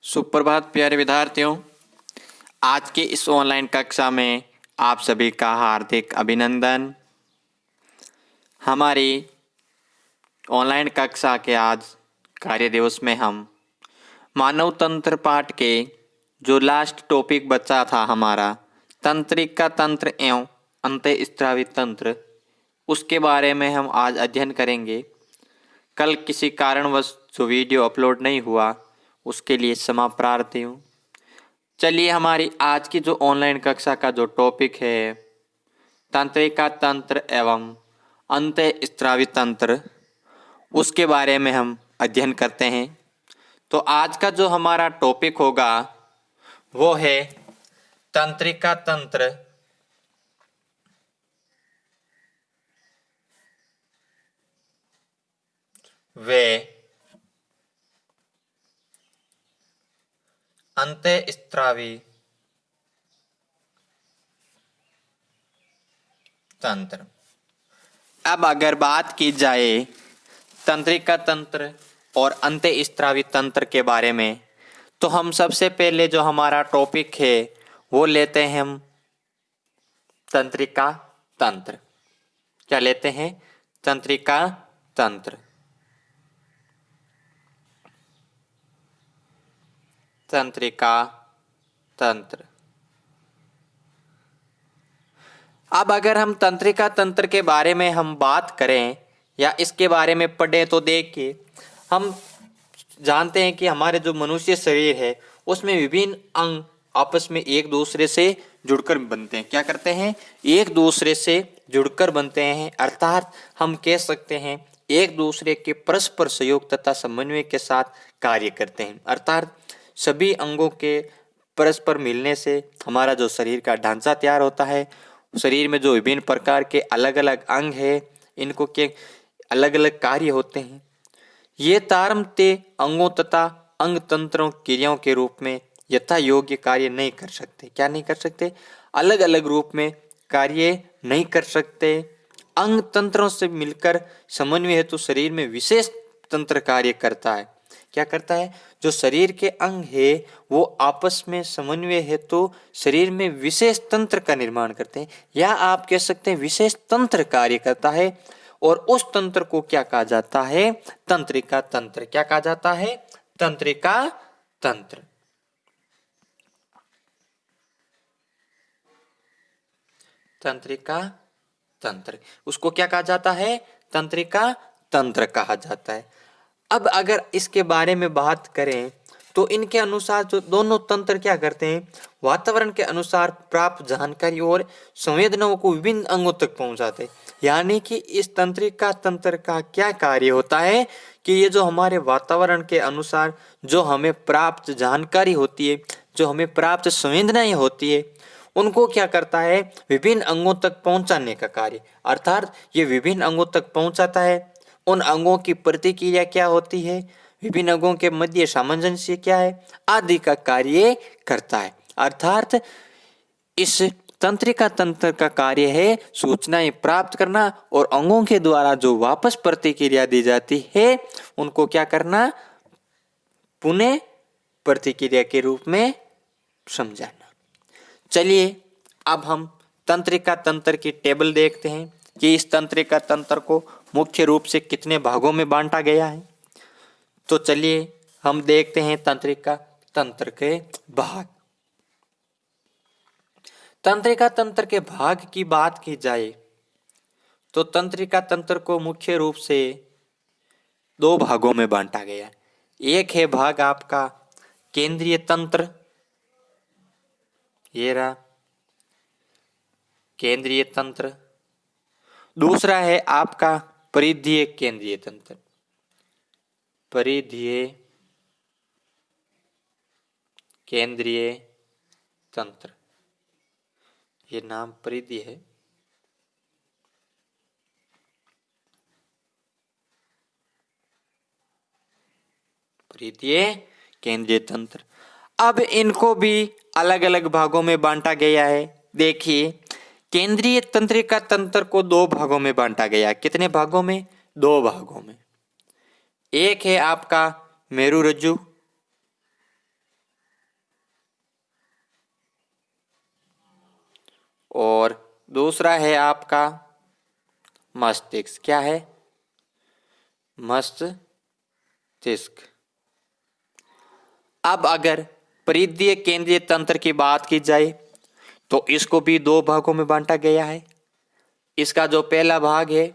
सुप्रभात प्यारे विद्यार्थियों। आज के इस ऑनलाइन कक्षा में आप सभी का हार्दिक अभिनंदन। हमारी ऑनलाइन कक्षा के आज कार्य दिवस में हम मानव तंत्र पाठ के जो लास्ट टॉपिक बचा था हमारा तंत्रिका तंत्र एवं अंतःस्रावी तंत्र, उसके बारे में हम आज अध्ययन करेंगे। कल किसी कारणवश जो वीडियो अपलोड नहीं हुआ उसके लिए क्षमा प्रार्थी हूँ। चलिए हमारी आज की जो ऑनलाइन कक्षा का जो टॉपिक है तंत्रिका तंत्र एवं अंतःस्रावी तंत्र, उसके बारे में हम अध्ययन करते हैं। तो आज का जो हमारा टॉपिक होगा वो है तंत्रिका तंत्र वे अंतःस्रावी तंत्र। अब अगर बात की जाए तंत्रिका तंत्र और अंतःस्रावी तंत्र के बारे में, तो हम सबसे पहले जो हमारा टॉपिक है वो लेते हैं हम तंत्रिका तंत्र। क्या लेते हैं? तंत्रिका तंत्र। तंत्रिका तंत्र। अब अगर हम तंत्रिका तंत्र के बारे में हम बात करें या इसके बारे में पढ़ें तो देखिए, हम जानते हैं कि हमारे जो मनुष्य शरीर है उसमें विभिन्न अंग आपस में एक दूसरे से जुड़कर बनते हैं। क्या करते हैं? एक दूसरे से जुड़कर बनते हैं, अर्थात हम कह सकते हैं एक दूसरे के परस्पर सहयोग तथा समन्वय के साथ कार्य करते हैं। अर्थात सभी अंगों के परस्पर मिलने से हमारा जो शरीर का ढांचा तैयार होता है। शरीर में जो विभिन्न प्रकार के अलग अलग अंग है, इनको के अलग अलग कार्य होते हैं। ये तारतम्य अंगों तथा अंग तंत्रों क्रियाओं के रूप में यथा योग्य कार्य नहीं कर सकते। क्या नहीं कर सकते? अलग अलग रूप में कार्य नहीं कर सकते। अंग तंत्रों से मिलकर समन्वय हेतु शरीर में विशेष तंत्र कार्य करता है। क्या करता है? जो शरीर के अंग है वो आपस में समन्वय हेतु शरीर में विशेष तंत्र का निर्माण करते हैं, या आप कह सकते हैं विशेष तंत्र कार्य करता है। और उस तंत्र को क्या कहा जाता है? तंत्रिका तंत्र। क्या कहा जाता है? तंत्रिका तंत्र। तंत्रिका तंत्र, उसको क्या कहा जाता है? तंत्रिका तंत्र कहा जाता है। अब अगर इसके बारे में बात करें तो इनके अनुसार जो दोनों तंत्र क्या करते हैं, वातावरण के अनुसार प्राप्त जानकारी और संवेदनाओं को विभिन्न अंगों तक पहुंचाते हैं। यानी कि इस तंत्रिका तंत्र का क्या कार्य होता है कि ये जो हमारे वातावरण के अनुसार जो हमें प्राप्त जानकारी होती है, जो हमें प्राप्त संवेदनाएं होती है, उनको क्या करता है? विभिन्न अंगों तक पहुंचाने का कार्य। अर्थात ये विभिन्न अंगों तक पहुंचाता है। उन अंगों की प्रतिक्रिया क्या होती है, विभिन्न अंगों के मध्य सामंजस्य क्या है, आदि का कार्य करता है। अर्थात इस तंत्रिका तंत्र का कार्य है सूचनाएं प्राप्त करना और अंगों के द्वारा जो वापस प्रतिक्रिया दी जाती है उनको क्या करना? पुनः प्रतिक्रिया के रूप में समझाना। चलिए अब हम तंत्रिका तंत्र की टेबल देखते हैं कि इस तंत्रिका तंत्र को मुख्य रूप से कितने भागों में बांटा गया है। तो चलिए हम देखते हैं तंत्रिका तंत्र के भाग। तंत्रिका तंत्र के भाग की बात की जाए तो तंत्रिका तंत्र को मुख्य रूप से दो भागों में बांटा गया है। एक है भाग आपका केंद्रीय तंत्र, ये रहा केंद्रीय तंत्र। दूसरा है आपका परिधीय केंद्रीय तंत्र। परिधीय केंद्रीय तंत्र, ये नाम परिधीय है। परिधीय केंद्रीय तंत्र। अब इनको भी अलग अलग भागों में बांटा गया है। देखिए केंद्रीय तंत्रिका तंत्र को दो भागों में बांटा गया। कितने भागों में? दो भागों में। एक है आपका मेरुरज्जु और दूसरा है आपका मस्तिष्क। क्या है? मस्तिष्क। अब अगर परिधीय केंद्रीय तंत्र की बात की जाए तो इसको भी दो भागों में बांटा गया है। इसका जो पहला भाग है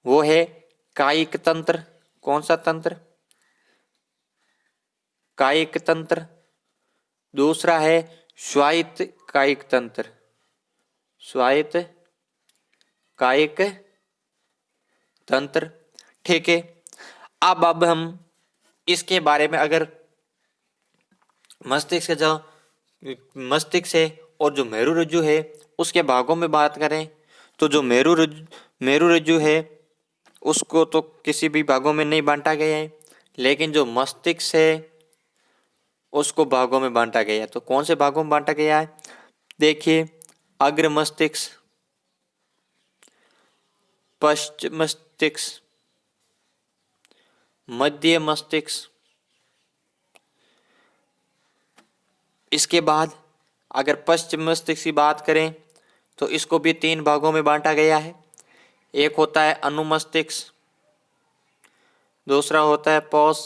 वो है कायिक तंत्र। कौन सा तंत्र? कायिक तंत्र। दूसरा है स्वायत्त कायिक तंत्र। स्वायत्त कायिक तंत्र। ठीक है। अब हम इसके बारे में अगर मस्तिष्क है और जो मेरुरज्जु है उसके भागों में बात करें तो जो मेरुरज्जु है उसको तो किसी भी भागों में नहीं बांटा गया है, लेकिन जो मस्तिष्क है उसको भागों में बांटा गया है। तो कौन से भागों में बांटा गया है? देखिए, अग्र मस्तिष्क, पश्च मस्तिष्क, मध्य मस्तिष्क। इसके बाद अगर पश्चिम मस्तिष्क की बात करें तो इसको भी तीन भागों में बांटा गया है। एक होता है अनुमस्तिष्क, दूसरा होता है पोष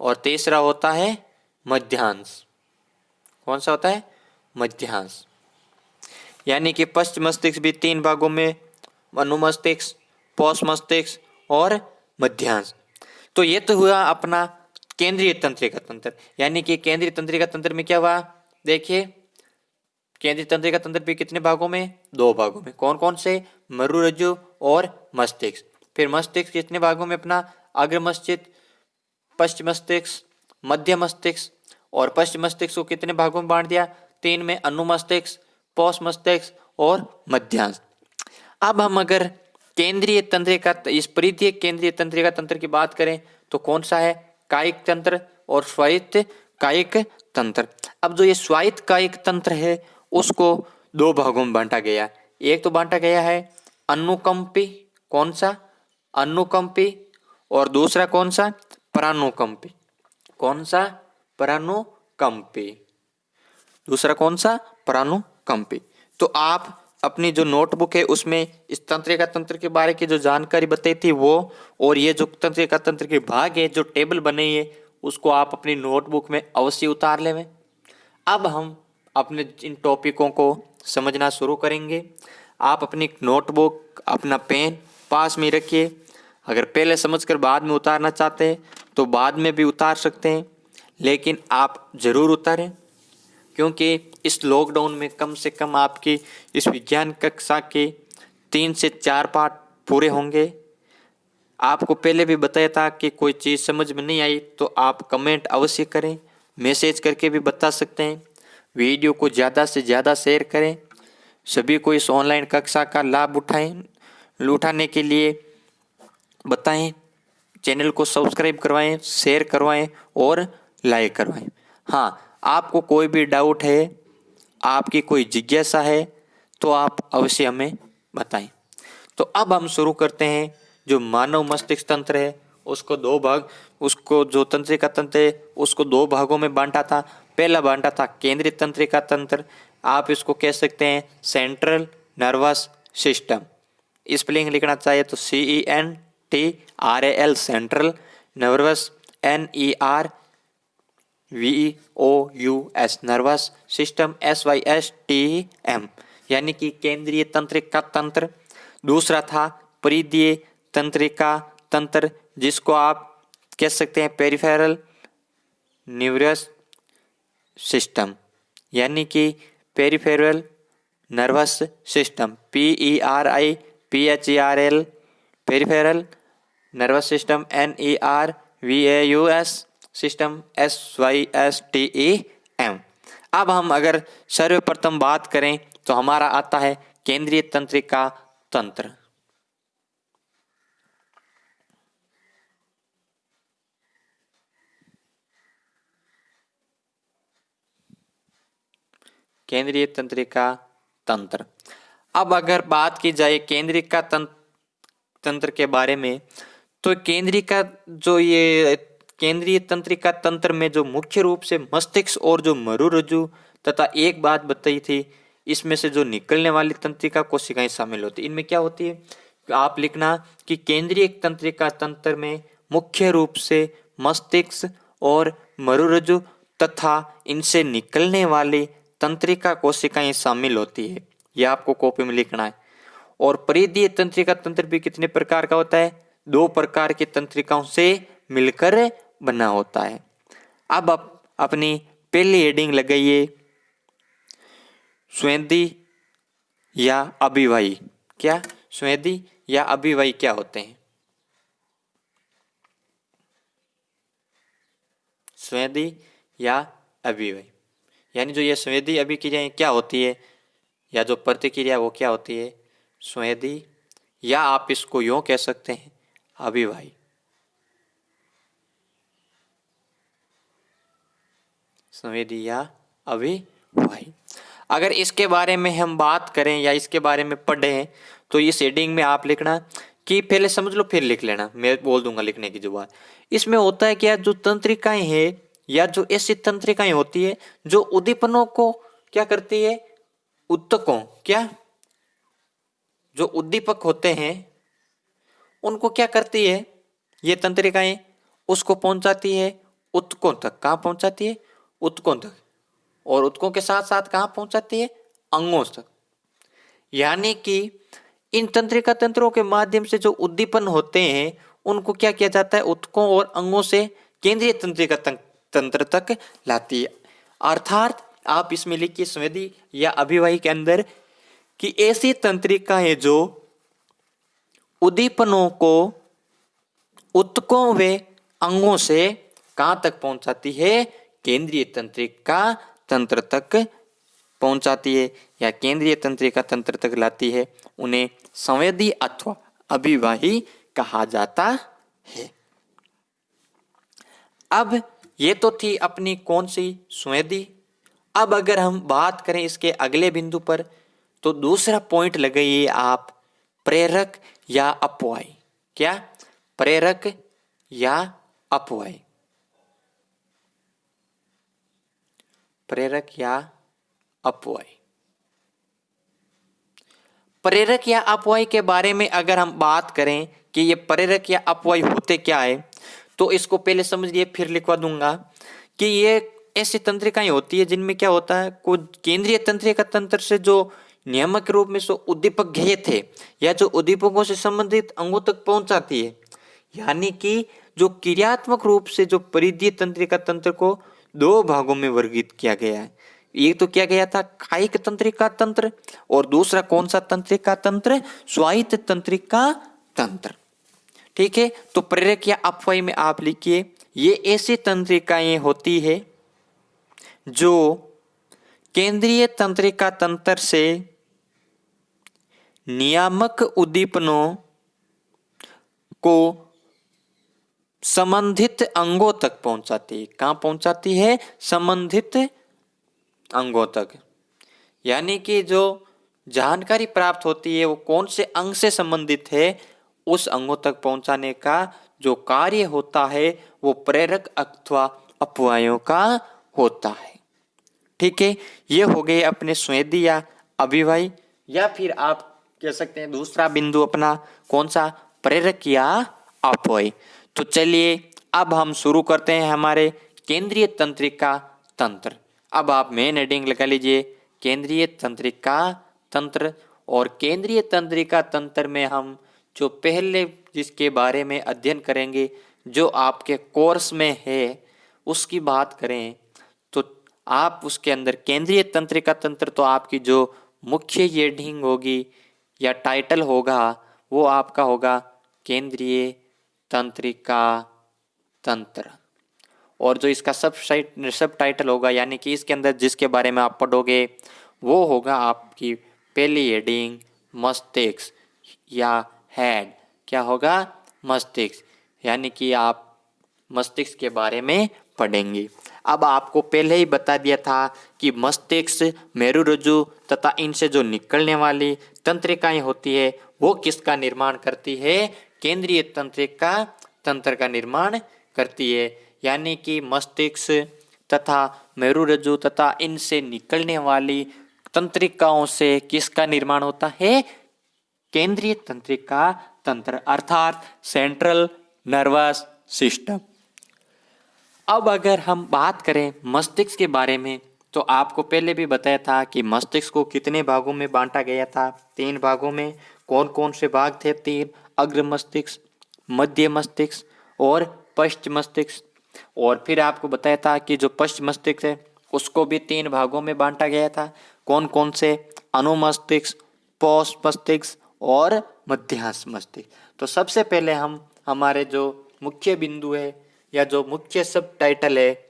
और तीसरा होता है मध्यांश। कौन सा होता है? मध्यांश। यानी कि पश्चिम मस्तिष्क भी तीन भागों में, अनुमस्तिष्क, पोष मस्तिष्क और मध्यांश। तो ये तो हुआ अपना केंद्रीय तंत्रिका तंत्र। यानी कि केंद्रीय तंत्रिका तंत्र में क्या हुआ? देखिए, केंद्रीय तंत्रिका तंत्र भी कितने भागों में? दो भागों में। कौन कौन से? मेरुरज्जु और मस्तिष्क। फिर मस्तिष्क कितने भागों में अपना? अग्र मस्तिष्क, पश्चिम मस्तिष्क, मध्य मस्तिष्क। और पश्चिम मस्तिष्क को कितने भागों में बांट दिया? तीन में, अनुमस्तिष्क, पोष मस्तिष्क और मध्यांश। अब हम अगर केंद्रीय तंत्रिका, इस परिधीय केंद्रीय तंत्रिका तंत्र की बात करें तो कौन सा है? कायिक तंत्र और स्वायत्त कायिक तंत्र। अब जो ये स्वायत्त कायिक तंत्र है उसको दो भागों में बांटा गया। एक तो बांटा गया है अनुकंपी। कौन सा? अनुकंपी। और दूसरा कौन सा? परानुकंपी। कौन सा? परानुकंपी। दूसरा कौन सा? परानुकंपी। तो आप अपनी जो नोटबुक है उसमें इस तंत्रिका तंत्र के बारे की जो जानकारी बताई थी वो, और ये जो तंत्रिका तंत्र के भाग है, जो टेबल बनी है, उसको आप अपनी नोटबुक में अवश्य उतार लें। अब हम अपने इन टॉपिकों को समझना शुरू करेंगे। आप अपनी नोटबुक, अपना पेन पास में रखिए। अगर पहले समझकर बाद में उतारना चाहते हैं तो बाद में भी उतार सकते हैं, लेकिन आप जरूर उतारें, क्योंकि इस लॉकडाउन में कम से कम आपकी इस विज्ञान कक्षा के 3 से 4 पाठ पूरे होंगे। आपको पहले भी बताया था कि कोई चीज़ समझ में नहीं आई तो आप कमेंट अवश्य करें, मैसेज करके भी बता सकते हैं। वीडियो को ज़्यादा से ज़्यादा शेयर करें। सभी को इस ऑनलाइन कक्षा का लाभ उठाने के लिए बताएं। चैनल को सब्सक्राइब करवाएं, शेयर करवाएं और लाइक करवाएं। हाँ, आपको कोई भी डाउट है, आपकी कोई जिज्ञासा है तो आप अवश्य हमें बताएं। तो अब हम शुरू करते हैं। जो मानव मस्तिष्क तंत्र है उसको जो तंत्रिका तंत्र है उसको दो भागों में बांटा था। पहला बांटा था केंद्रीय तंत्रिका तंत्र, आप इसको कह सकते हैं सेंट्रल नर्वस सिस्टम। स्पेलिंग लिखना चाहिए तो CENTRAL, central, nervous NERVOUS, nervous system SYSTEM, यानी कि केंद्रीय तंत्रिका तंत्र। दूसरा था परिधीय तंत्रिका तंत्र, जिसको आप कह सकते हैं पेरिफेरल नर्वस सिस्टम, यानी कि peripheral nervous system PERIPHERAL, peripheral nervous system NERVOUS system SYSTEM। अब हम अगर सर्वप्रथम बात करें तो हमारा आता है केंद्रीय तंत्रिका तंत्र। केंद्रीय तंत्रिका तंत्र। अब अगर बात की जाए केंद्रिका तंत्र के बारे में तो केंद्रीय तंत्रिका तंत्र में जो मुख्य रूप से मस्तिष्क और जो मेरुरज्जु तथा एक बात बताई थी, इसमें से जो निकलने वाली तंत्रिका कोशिकाएं शामिल होती है। इनमें क्या होती है, आप लिखना कि केंद्रीय तंत्रिका तंत्र में मुख्य रूप से मस्तिष्क और मरुरज्जु तथा इनसे निकलने वाली तंत्रिका कोशिकाएं शामिल होती है। यह आपको कॉपी में लिखना है। और परिधीय तंत्रिका तंत्र भी कितने प्रकार का होता है, 2 प्रकार की तंत्रिकाओं से मिलकर बना होता है। अब आप अपनी पहली हेडिंग लगाइए, स्वेदी या अभिवाही। क्या स्वेदी या अभिवाही क्या होते हैं? स्वेदी या अभिवाही, यानी जो ये स्वेदी अभिक्रियाएं क्या होती है, या जो प्रतिक्रिया वो क्या होती है, स्वेदी, या आप इसको यूं कह सकते हैं अभिवाही। स्वेदी या अभिवाही। अगर इसके बारे में हम बात करें या इसके बारे में पढ़ें तो इस हेडिंग में आप लिखना कि पहले समझ लो फिर लिख लेना, मैं बोल दूंगा लिखने की जो बात। इसमें होता है क्या, जो तंत्रिकाएं हैं या जो ऐसी तंत्रिकाएं होती है जो उद्दीपनों को क्या करती है, उत्तकों, क्या जो उद्दीपक होते हैं उनको क्या करती है ये तंत्रिकाएं, उसको पहुंचाती है उत्तकों तक। कहाँ पहुंचाती है, उत्तकों तक। और उत्तकों के साथ साथ कहाँ पहुंचाती है, अंगों तक। यानी कि इन तंत्रिका तंत्रों के माध्यम से जो उद्दीपन होते हैं उनको क्या किया जाता है, उत्तकों और अंगों से केंद्रीय तंत्रिका तंत्र तक लाती है। अर्थात आप इसमें लिखिए स्वेदी या अभिवाही के अंदर कि ऐसी तंत्रिकाएं जो उद्दीपनों को उत्तकों व अंगों से कहां तक पहुंचाती है, केंद्रीय तंत्रिका तंत्र तक पहुंचाती है या केंद्रीय तंत्रिका तंत्र तक लाती है, उन्हें संवेदी अथवा अभिवाही कहा जाता है। अब ये तो थी अपनी कौन सी, संवेदी। अब अगर हम बात करें इसके अगले बिंदु पर तो दूसरा पॉइंट लगाइए आप, प्रेरक या अपवाही। क्या, प्रेरक या अपवाही। प्रेरक या अपवाही। प्रेरक या अपवाही के बारे में अगर हम बात करें कि ये प्रेरक या अपवाही होते क्या है, तो इसको पहले समझ लिए फिर लिखवा दूंगा कि ये ऐसी तंत्रिकाएं होती है जिनमें क्या होता है, कुछ केंद्रीय तंत्रिका तंत्र से जो नियामक रूप में सो उद्दीपक गए थे या जो उद्दीपकों से संबंधित अंगों तक पहुंचाती है। यानी कि जो क्रियात्मक रूप से जो परिधीय तंत्रिका तंत्र को 2 भागों में वर्गीकृत किया गया है। एक तो क्या गया था, कायिक तंत्रिका तंत्र, और दूसरा कौन सा तंत्रिका तंत्र, स्वायत्त तंत्रिका तंत्र। ठीक है, तो प्रेरक या अपवाही में आप लिखिए ये ऐसी तंत्रिकाएं होती है जो केंद्रीय तंत्रिका तंत्र से नियामक उद्दीपनों को संबंधित अंगों तक पहुंचाती है। कहां पहुंचाती है, संबंधित अंगों तक। यानी कि जो जानकारी प्राप्त होती है वो कौन से अंग से संबंधित है, उस अंगों तक पहुंचाने का जो कार्य होता है वो प्रेरक अथवा अपवायों का होता है। ठीक है, ये हो गए अपने स्वेदी या अभिवाही, या फिर आप कह सकते हैं दूसरा बिंदु अपना कौन सा, प्रेरक या अपवाही। तो चलिए अब हम शुरू करते हैं हमारे केंद्रीय तंत्रिका तंत्र। अब आप मेन हेडिंग लगा लीजिए, केंद्रीय तंत्रिका तंत्र। और केंद्रीय तंत्रिका तंत्र में हम जो पहले जिसके बारे में अध्ययन करेंगे, जो आपके कोर्स में है, उसकी बात करें तो आप उसके अंदर केंद्रीय तंत्रिका तंत्र, तो आपकी जो मुख्य हेडिंग होगी या टाइटल होगा वो आपका होगा केंद्रीय तंत्रिका तंत्र। और जो इसका सब टाइटल होगा, यानी कि इसके अंदर जिसके बारे में आप पढ़ोगे वो होगा आपकी पहली हेडिंग मस्तिष्क या हेड। क्या होगा, मस्तिष्क, यानी कि आप मस्तिष्क के बारे में पढ़ेंगे। अब आपको पहले ही बता दिया था कि मस्तिष्क, मेरुरज्जु तथा इनसे जो निकलने वाली तंत्रिकाएं होती है वो किसका निर्माण करती है, केंद्रीय तंत्रिका तंत्र का निर्माण करती है। यानी कि मस्तिष्क, तथा मेरुरज्जु तथा इनसे निकलने वाली तंत्रिकाओं से किसका निर्माण होता है? केंद्रीय तंत्रिका तंत्र अर्थात सेंट्रल नर्वस सिस्टम। अब अगर हम बात करें मस्तिष्क के बारे में, तो आपको पहले भी बताया था कि मस्तिष्क को कितने भागों में बांटा गया था? 3 भागों में। कौन कौन से भाग थे 3? अग्र मस्तिष्क, मध्य मस्तिष्क और पश्च मस्तिष्क। और फिर आपको बताया था कि जो पश्च मस्तिष्क है उसको भी 3 भागों में बांटा गया था। कौन कौन से? अनुमस्तिष्क, पोष मस्तिष्क और मध्यांश मस्तिष्क। तो सबसे पहले हम हमारे जो मुख्य बिंदु है या जो मुख्य सब टाइटल है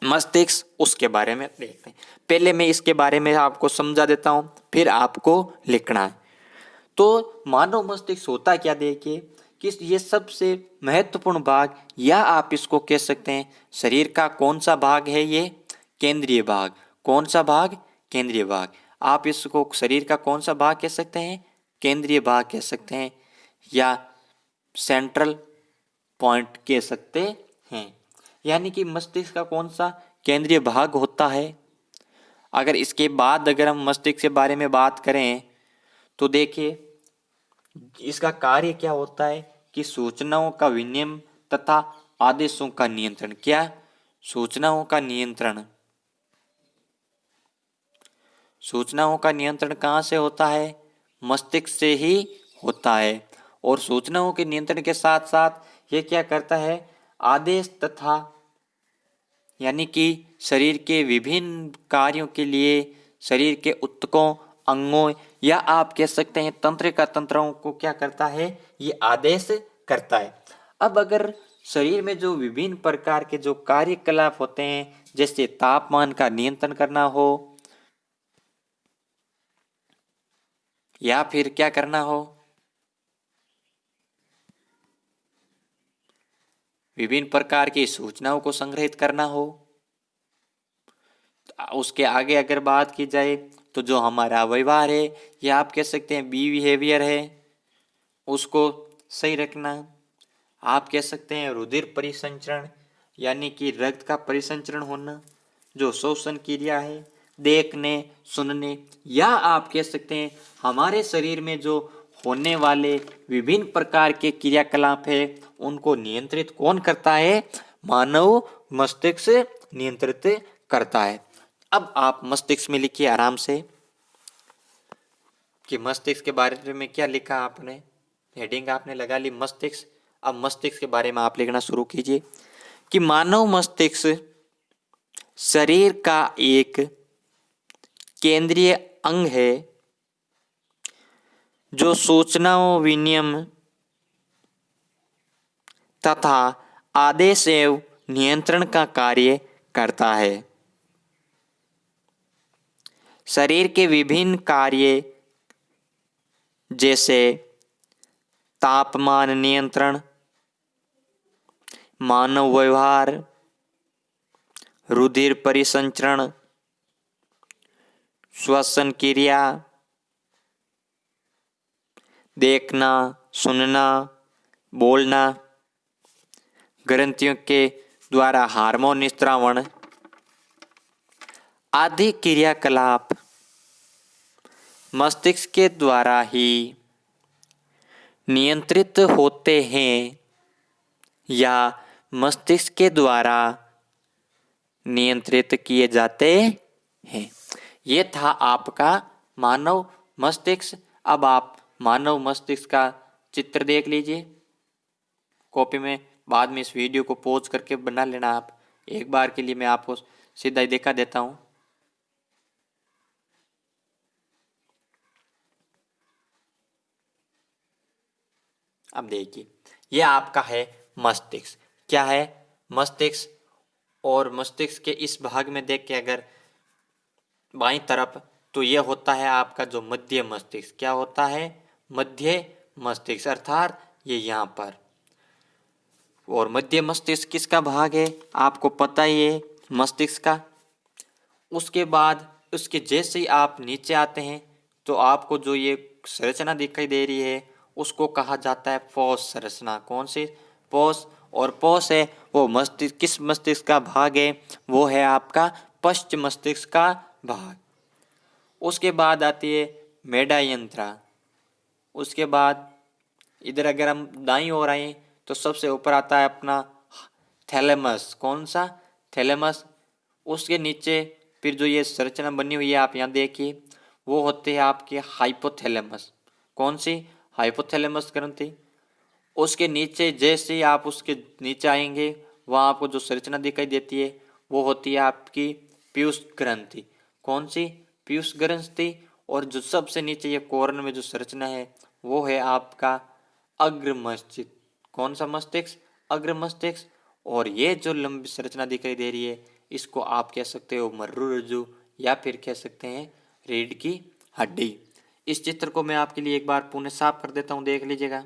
मस्तिष्क, उसके बारे में देखते हैं। पहले मैं इसके बारे में आपको समझा देता हूँ, फिर आपको लिखना है। तो मानव मस्तिष्क होता क्या, देखिए कि ये सबसे महत्वपूर्ण भाग, या आप इसको कह सकते हैं शरीर का कौन सा भाग है? ये केंद्रीय भाग। कौन सा भाग? केंद्रीय भाग। आप इसको शरीर का कौन सा भाग कह सकते हैं? केंद्रीय भाग कह सकते हैं, या सेंट्रल पॉइंट कह सकते हैं। यानी कि मस्तिष्क का कौन सा केंद्रीय भाग होता है। अगर इसके बाद अगर हम मस्तिष्क के बारे में बात करें तो देखिए इसका कार्य क्या होता है कि सूचनाओं का विनिमय तथा आदेशों का नियंत्रण। क्या? सूचनाओं का नियंत्रण। सूचनाओं का नियंत्रण कहाँ से होता है? मस्तिष्क से ही होता है। और सूचनाओं के नियंत्रण के साथ साथ ये क्या करता है? आदेश तथा यानी कि शरीर के विभिन्न कार्यों के लिए शरीर के ऊतकों, अंगों, या आप कह सकते हैं तंत्रिका तंत्रों को क्या करता है? ये आदेश करता है। अब अगर शरीर में जो विभिन्न प्रकार के जो कार्यकलाप होते हैं, जैसे तापमान का नियंत्रण करना हो या फिर क्या करना हो, विभिन्न प्रकार की सूचनाओं को संग्रहित करना हो, उसके आगे अगर बात की जाए तो जो हमारा व्यवहार है या आप कह सकते हैं बिहेवियर है, उसको सही रखना। आप कह सकते हैं रुधिर परिसंचरण यानी कि रक्त का परिसंचरण होना, जो श्वसन क्रिया है, देखने सुनने, या आप कह सकते हैं हमारे शरीर में जो होने वाले विभिन्न प्रकार के क्रियाकलाप है उनको नियंत्रित कौन करता है? मानव मस्तिष्क नियंत्रित करता है। अब आप मस्तिष्क में लिखिए आराम से कि मस्तिष्क के बारे में क्या लिखा आपने। हेडिंग आपने लगा ली मस्तिष्क। अब मस्तिष्क के बारे में आप लिखना शुरू कीजिए कि मानव मस्तिष्क शरीर का एक केंद्रीय अंग है जो सूचनाओं विनिमय तथा आदेश एवं नियंत्रण का कार्य करता है। शरीर के विभिन्न कार्य जैसे तापमान नियंत्रण, मानव व्यवहार, रुधिर परिसंचरण, श्वसन क्रिया, देखना सुनना, बोलना, ग्रंथियों के द्वारा हार्मोन निस्रावण आदि क्रियाकलाप मस्तिष्क के द्वारा ही नियंत्रित होते हैं या मस्तिष्क के द्वारा नियंत्रित किए जाते हैं। ये था आपका मानव मस्तिष्क। अब आप मानव मस्तिष्क का चित्र देख लीजिए कॉपी में, बाद में इस वीडियो को पॉज करके बना लेना। आप एक बार के लिए मैं आपको सीधा ही दिखा देता हूं। अब देखिए ये आपका है मस्तिष्क। क्या है? मस्तिष्क। और मस्तिष्क के इस भाग में देख के अगर बाईं तरफ, तो ये होता है आपका जो मध्य मस्तिष्क। क्या होता है? मध्य मस्तिष्क, अर्थात ये यहाँ पर। और मध्य मस्तिष्क किसका भाग है? आपको पता ही है, मस्तिष्क का। उसके बाद उसके जैसे ही आप नीचे आते हैं तो आपको जो ये संरचना दिखाई दे रही है उसको कहा जाता है पोष संरचना। कौन सी? पोष। और पोस है वो मस्तिष्क, किस मस्तिष्क का भाग है, वो है आपका पश्च मस्तिष्क का भाग। उसके बाद आती है मेडा यंत्रा। उसके बाद इधर अगर हम दाईं ओर आए तो सबसे ऊपर आता है अपना थैलेमस। कौन सा? थैलेमस। उसके नीचे फिर जो ये संरचना बनी हुई है आप यहाँ देखिए, वो होते हैं आपके हाइपोथैलेमस। कौन सी? हाइपोथैलेमस ग्रंथि। उसके नीचे जैसे ही आप उसके नीचे आएंगे वहाँ आपको जो संरचना दिखाई देती है वो होती है आपकी पीयूष ग्रंथि। कौन सी? पीयूष ग्रंथि। और जो सबसे नीचे ये कॉर्नर में जो संरचना है वो है आपका अग्र मस्तिष्क। कौन सा मस्तिष्क? अग्र मस्तिष्क। और ये जो लंबी संरचना दिखाई दे रही है इसको आप कह सकते हो मर्रुरज्जु या फिर कह सकते हैं रीढ़ की हड्डी। इस चित्र को मैं आपके लिए एक बार पुनः साफ कर देता हूं, देख लीजिएगा,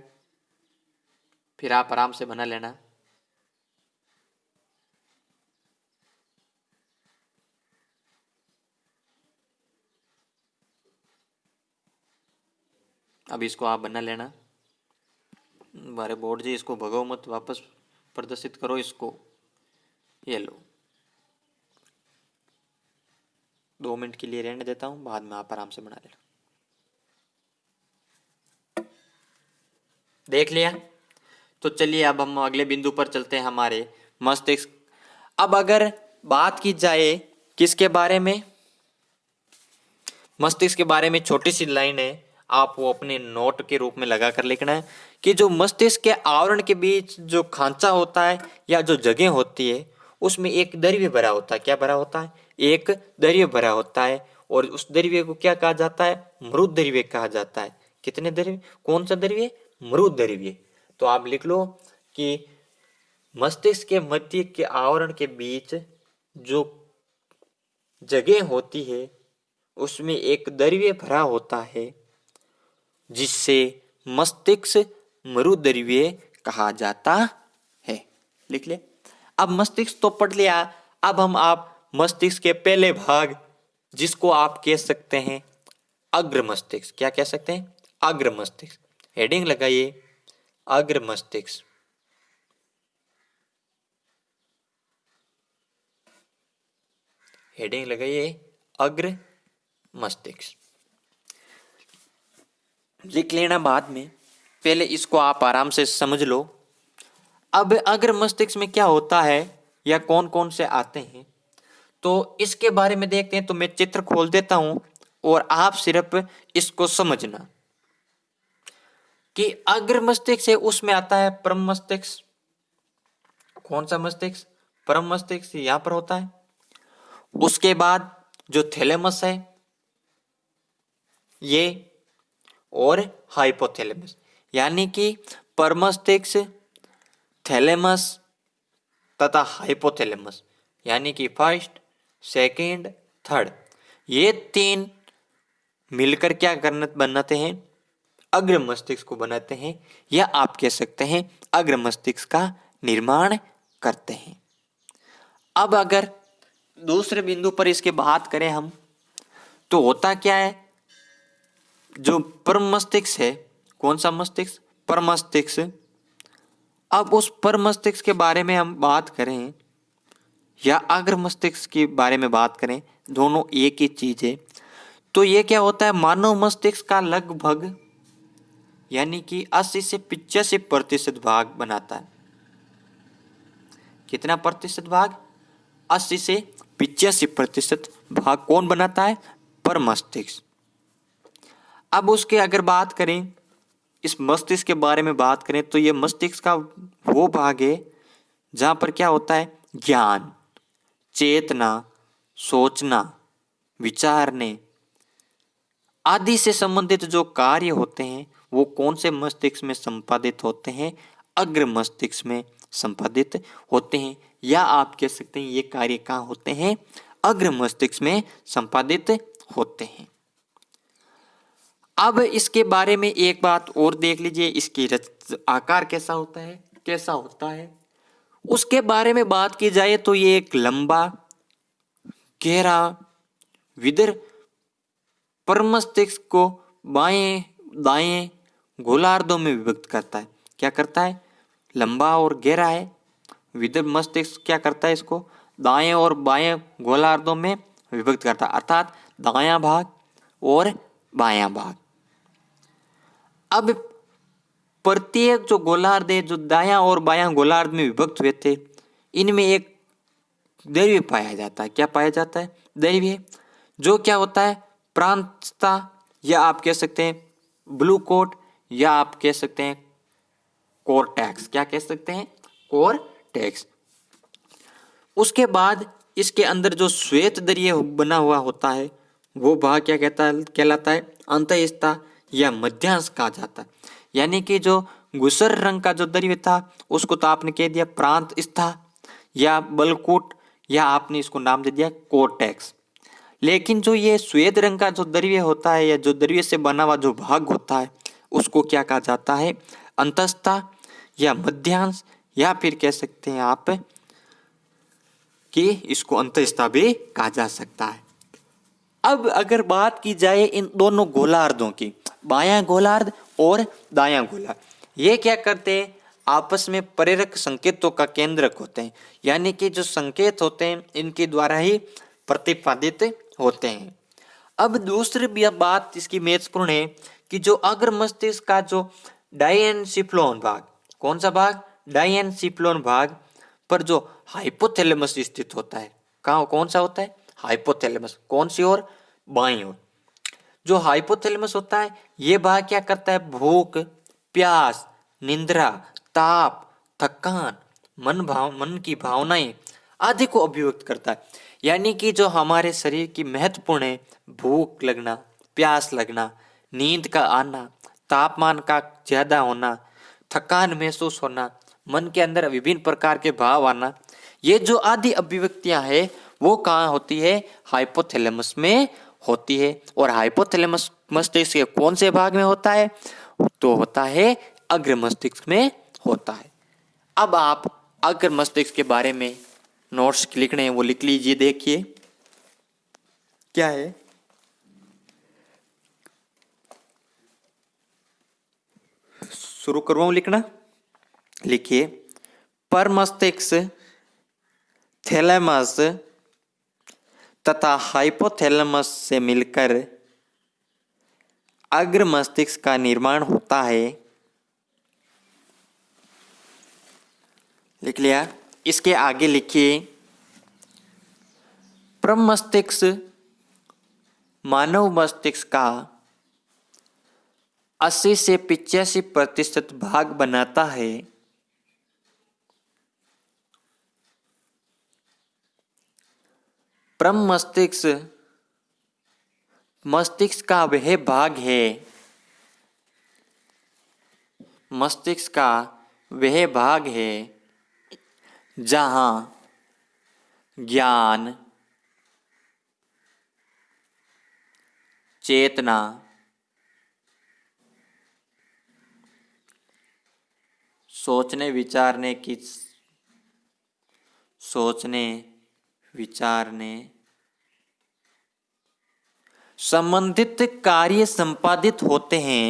फिर आप आराम से बना लेना। अब इसको आप बना लेना। बारे बोर्ड जी इसको भगाओ मत, वापस प्रदर्शित करो इसको। ये लो, 2 मिनट के लिए रहने देता हूं, बाद में आप आराम से बना लेना। देख लिया? तो चलिए अब हम अगले बिंदु पर चलते हैं, हमारे मस्तिष्क। अब अगर बात की जाए किसके बारे में, मस्तिष्क के बारे में, छोटी सी लाइन है, आप वो अपने नोट के रूप में लगा कर लिखना है कि जो मस्तिष्क के आवरण के बीच जो खांचा होता है या जो जगह होती है उसमें एक द्रव्य भरा होता है। क्या भरा होता है? एक द्रव्य भरा होता है। और उस द्रव्य को क्या कहा जाता है? मृत द्रव्य कहा जाता है। कितने द्रव्य? कौन सा द्रव्य? मृत द्रव्य। तो आप लिख लो कि मस्तिष्क के मध्य के आवरण के बीच जो जगह होती है उसमें एक द्रव्य भरा होता है जिससे मस्तिष्क मृत द्रव्य कहा जाता है। लिख ले। अब मस्तिष्क तो पढ़ लिया, अब हम आप मस्तिष्क के पहले भाग जिसको आप कह सकते हैं अग्र मस्तिष्क। क्या कह सकते हैं? अग्र मस्तिष्क। हेडिंग लगाइए, अग्र मस्तिष्क। हेडिंग लगाइए, अग्र मस्तिष्क। लिख लेना बाद में, पहले इसको आप आराम से समझ लो। अब अग्र मस्तिष्क में क्या होता है या कौन कौन से आते हैं तो इसके बारे में देखते हैं। तो मैं चित्र खोल देता हूं और आप सिर्फ इसको समझना कि अग्र मस्तिष्क से उसमें आता है परम मस्तिष्क। कौन सा मस्तिष्क? परम मस्तिष्क यहां पर होता है। उसके बाद जो थैलेमस है ये, और हाइपोथैलेमस, यानी कि परम मस्तिष्क, थैलेमस तथा हाइपोथैलेमस, यानी कि फर्स्ट, सेकंड, थर्ड, ये 3 मिलकर क्या करना बनाते हैं? अग्र मस्तिष्क को बनाते हैं, या आप कह सकते हैं अग्र मस्तिष्क का निर्माण करते हैं। अब अगर दूसरे बिंदु पर इसके बात करें हम तो होता क्या है, जो परम मस्तिष्क है, कौन सा मस्तिष्क? परम मस्तिष्क। अब उस परम मस्तिष्क के बारे में हम बात करें या अग्र मस्तिष्क के बारे में बात करें, दोनों एक ही चीज है। तो ये क्या होता है? मानव मस्तिष्क का लगभग यानी कि 80 से 85% भाग बनाता है। कितना प्रतिशत भाग? 80 से 85% भाग कौन बनाता है? परम मस्तिष्क। अब उसके अगर बात करें, इस मस्तिष्क के बारे में बात करें तो ये मस्तिष्क का वो भाग है जहां पर क्या होता है? ज्ञान, चेतना, सोचना, विचारने आदि से संबंधित जो कार्य होते हैं वो कौन से मस्तिष्क में संपादित होते हैं? अग्र मस्तिष्क में संपादित होते हैं, या आप कह सकते हैं ये कार्य कहाँ होते हैं? अग्र मस्तिष्क में संपादित होते हैं। अब इसके बारे में एक बात और देख लीजिए, इसकी आकार कैसा होता है, कैसा होता है। उसके बारे में बात की जाए तो ये एक लंबा, गहरा, विदर परम मस्तिष्क को बाएं दाएं गोलार्धों में विभक्त करता है। क्या करता है? लंबा और गहरा है, विदर्भ मस्तिष्क क्या करता है, इसको दाएं और बाएं गोलार्धों में विभक्त करता है, अर्थात दायां भाग और बायां भाग। अब प्रत्येक जो गोलार्ध है, जो दायां और बायां गोलार्ध में विभक्त हुए थे, इनमें एक दैर्घ्य पाया जाता है। क्या पाया जाता है? दैर्घ्य, जो क्या होता है, प्रांतस्था, या आप कह सकते हैं ब्लू कोट, या आप कह सकते हैं कोर्टेक्स। क्या कह सकते हैं? कोर्टेक्स। उसके बाद इसके अंदर जो श्वेत दरिये बना हुआ होता है, वो भाग क्या कहलाता है? अंतःस्था या मध्यांश कहा जाता है। यानी कि जो गुसर रंग का जो दरिया था, उसको तो आपने कह दिया प्रांत स्था या बलकूट, या आपने इसको नाम दे दिया कोर्टेक्स। लेकिन जो ये श्वेत रंग का जो दरिया होता है, या जो दरिया से बना हुआ जो भाग होता है, उसको क्या कहा जाता है? अंतःस्था या मध्यांश, या फिर कह सकते हैं आप कि इसको अंतःस्था भी कहा जा सकता है। अब अगर बात की जाए इन दोनों गोलार्धों की, बायां गोलार्ध और दायां गोलार्ध, ये क्या करते हैं? आपस में प्रेरक संकेतों का केंद्रक होते हैं। यानी कि जो संकेत होते हैं, इनके द्वारा ही प्रतिपादित होते हैं। अब दूसरी भी बात इसकी महत्वपूर्ण है कि जो अग्र मस्तिष्क का जो डायेनसिफ्लोन भाग, कौन सा भाग? डायेनसिफ्लोन भाग पर जो हाइपोथैलेमस स्थित होता है। कहाँ, कौन सा होता है? हाइपोथैलेमस। कौन सी ओर? बाईं ओर। जो हाइपोथैलेमस होता है, ये भाग क्या करता है? भूख, प्यास, निंद्रा, ताप, थकान, मन की भावनाएं आदि को अभिव्यक्त करता है। यानी कि जो हमारे शरीर की महत्वपूर्ण है, भूख लगना, प्यास लगना, नींद का आना, तापमान का ज्यादा होना, थकान महसूस होना, मन के अंदर विभिन्न प्रकार के भाव आना, ये जो आदि अभिव्यक्तियां हैं, वो कहाँ होती है? हाइपोथैलेमस में होती है। और हाइपोथैलेमस मस्तिष्क के कौन से भाग में होता है? तो होता है अग्र मस्तिष्क में होता है। अब आप अग्र मस्तिष्क के बारे में नोट्स लिखने हैं, वो लिख लीजिए। देखिए क्या है, शुरू करवाऊं लिखना। लिखिए, पर मस्तिष्क, थैलेमस तथा हाइपोथैलेमस से मिलकर अग्र मस्तिष्क का निर्माण होता है। लिख लिया? इसके आगे लिखिए, प्रमस्तिष्क मानव मस्तिष्क का 80 से 85% भाग बनाता है। प्रमस्तिष्क मस्तिष्क का वह भाग है, मस्तिष्क का वह भाग है जहां ज्ञान, चेतना, सोचने विचारने संबंधित कार्य संपादित होते हैं।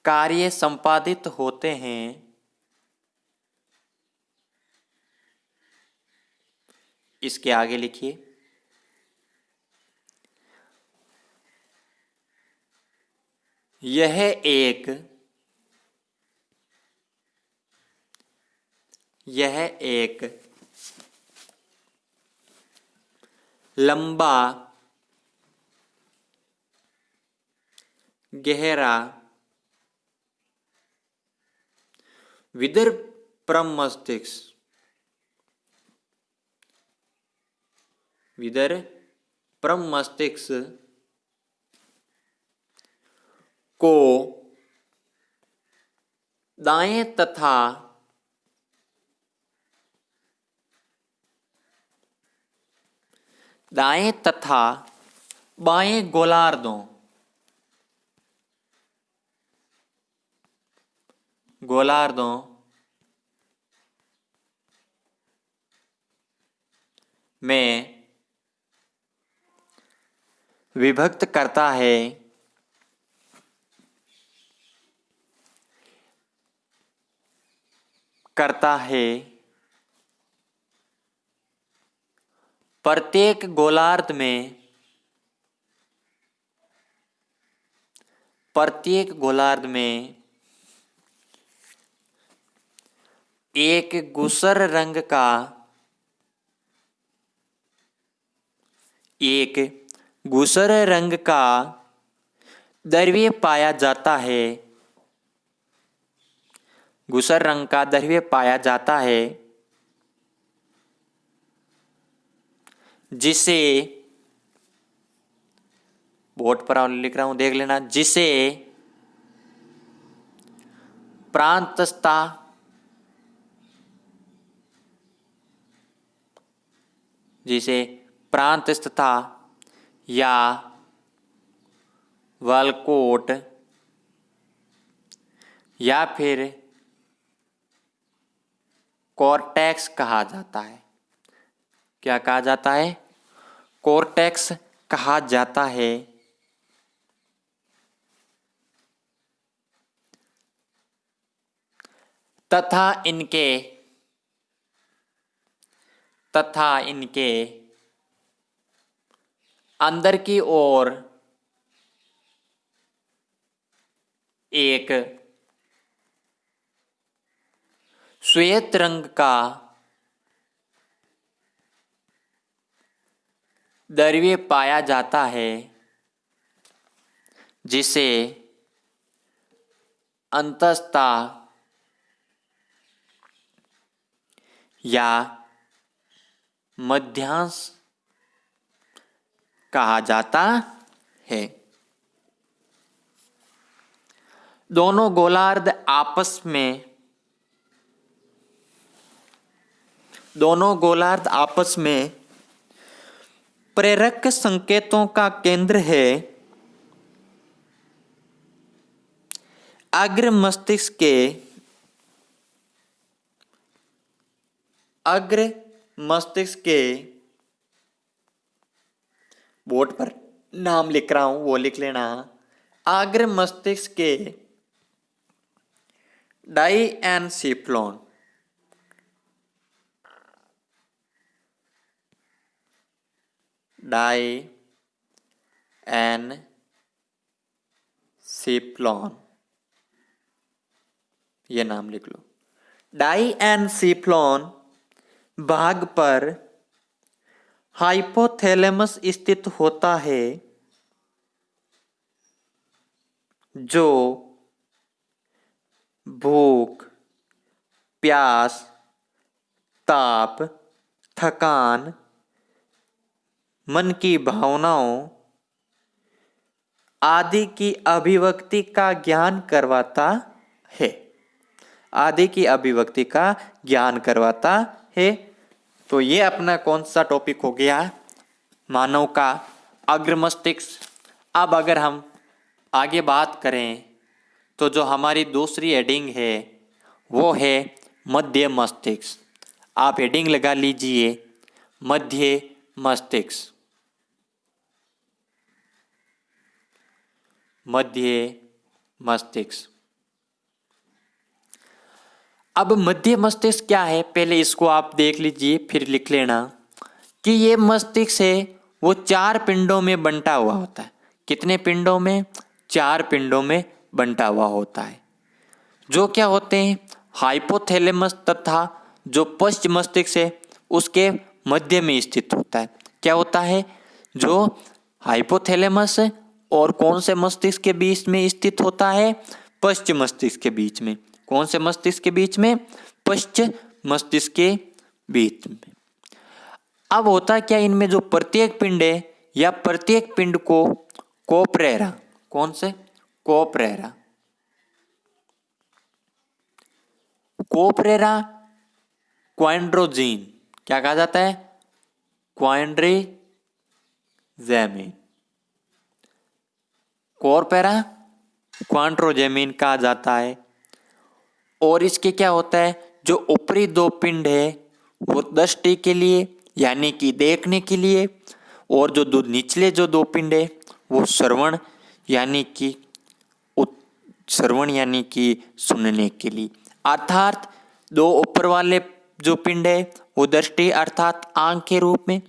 कार्य संपादित होते हैं। इसके आगे लिखिए, यह एक लंबा, गहरा विदर्भ प्रमस्तिष्क, विदर्भ प्रमस्तिष्क को दाएं तथा बाएं गोलार्धों में विभक्त करता है। करता है। प्रत्येक गोलार्ध में एक धूसर रंग का द्रव्य पाया जाता है। धूसर रंग का द्रव्य पाया जाता है जिसे, बोर्ड पर लिख रहा हूं देख लेना, जिसे प्रांतस्थता या वलकोट या फिर कॉर्टेक्स कहा जाता है। क्या कहा जाता है? कॉर्टेक्स कहा जाता है। तथा इनके अंदर की ओर एक श्वेत रंग का द्रव्य पाया जाता है जिसे अंतस्था या मध्यांश कहा जाता है। दोनों गोलार्ध आपस में प्रेरक संकेतों का केंद्र है। अग्र मस्तिष्क के बोर्ड पर नाम लिख रहा हूं वो लिख लेना। अग्र मस्तिष्क के डाइएनसेफ्लॉन ये नाम लिख लो। डाइएनसेफ्लॉन भाग पर हाइपोथैलेमस स्थित होता है जो भूख, प्यास, ताप, थकान, मन की भावनाओं आदि की अभिव्यक्ति का ज्ञान करवाता है। तो ये अपना कौन सा टॉपिक हो गया? मानव का अग्र मस्तिष्क। अब अगर हम आगे बात करें तो जो हमारी दूसरी हेडिंग है वो है मध्य मस्तिष्क। आप हेडिंग लगा लीजिए मध्य मस्तिष्क। अब मध्य मस्तिष्क क्या है पहले इसको आप देख लीजिए, फिर लिख लेना कि ये मस्तिष्क है वो 4 पिंडों में बंटा हुआ होता है। कितने पिंडों में? 4 पिंडों में बंटा हुआ होता है। जो क्या होते हैं? हाइपोथैलेमस तथा जो पश्च मस्तिष्क है उसके मध्य में स्थित होता है। क्या होता है? जो हाइपोथैलेमस और कौन से मस्तिष्क के बीच में स्थित होता है? पश्च मस्तिष्क के बीच में। कौन से मस्तिष्क के बीच में? पश्च मस्तिष्क के बीच में। अब होता क्या, इनमें जो प्रत्येक पिंड है या प्रत्येक पिंड को कोपरेरा, कौन से? कोपरेरा क्वाड्रोजीन, क्या कहा जाता है? क्वाड्रोजेमिन, कोरपेरा क्वाड्रोजेमिन कहा जाता है। और इसके क्या होता है? जो ऊपरी 2 पिंड है वो दृष्टि के लिए यानी कि देखने के लिए, और जो निचले जो 2 पिंड है वो श्रवण यानी कि सुनने के लिए। अर्थात दो ऊपर वाले जो पिंड है वो दृष्टि अर्थात आंख के रूप में,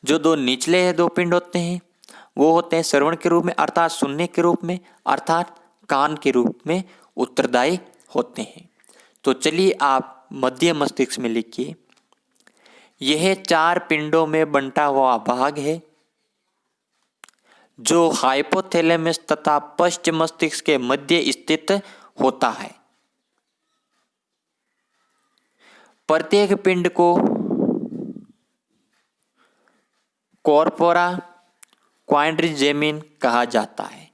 जो दो निचले दो पिंड होते हैं वो होते हैं श्रवण के रूप में अर्थात सुनने के रूप में अर्थात कान के रूप में उत्तरदायी होते हैं। तो चलिए आप मध्य मस्तिष्क में लिखिए, यह 4 पिंडों में बंटा हुआ भाग है जो हाइपोथैलेमस तथा पश्च मस्तिष्क के मध्य स्थित होता है। प्रत्येक पिंड को कॉर्पोरा क्वाड्रिजेमिन कहा जाता है।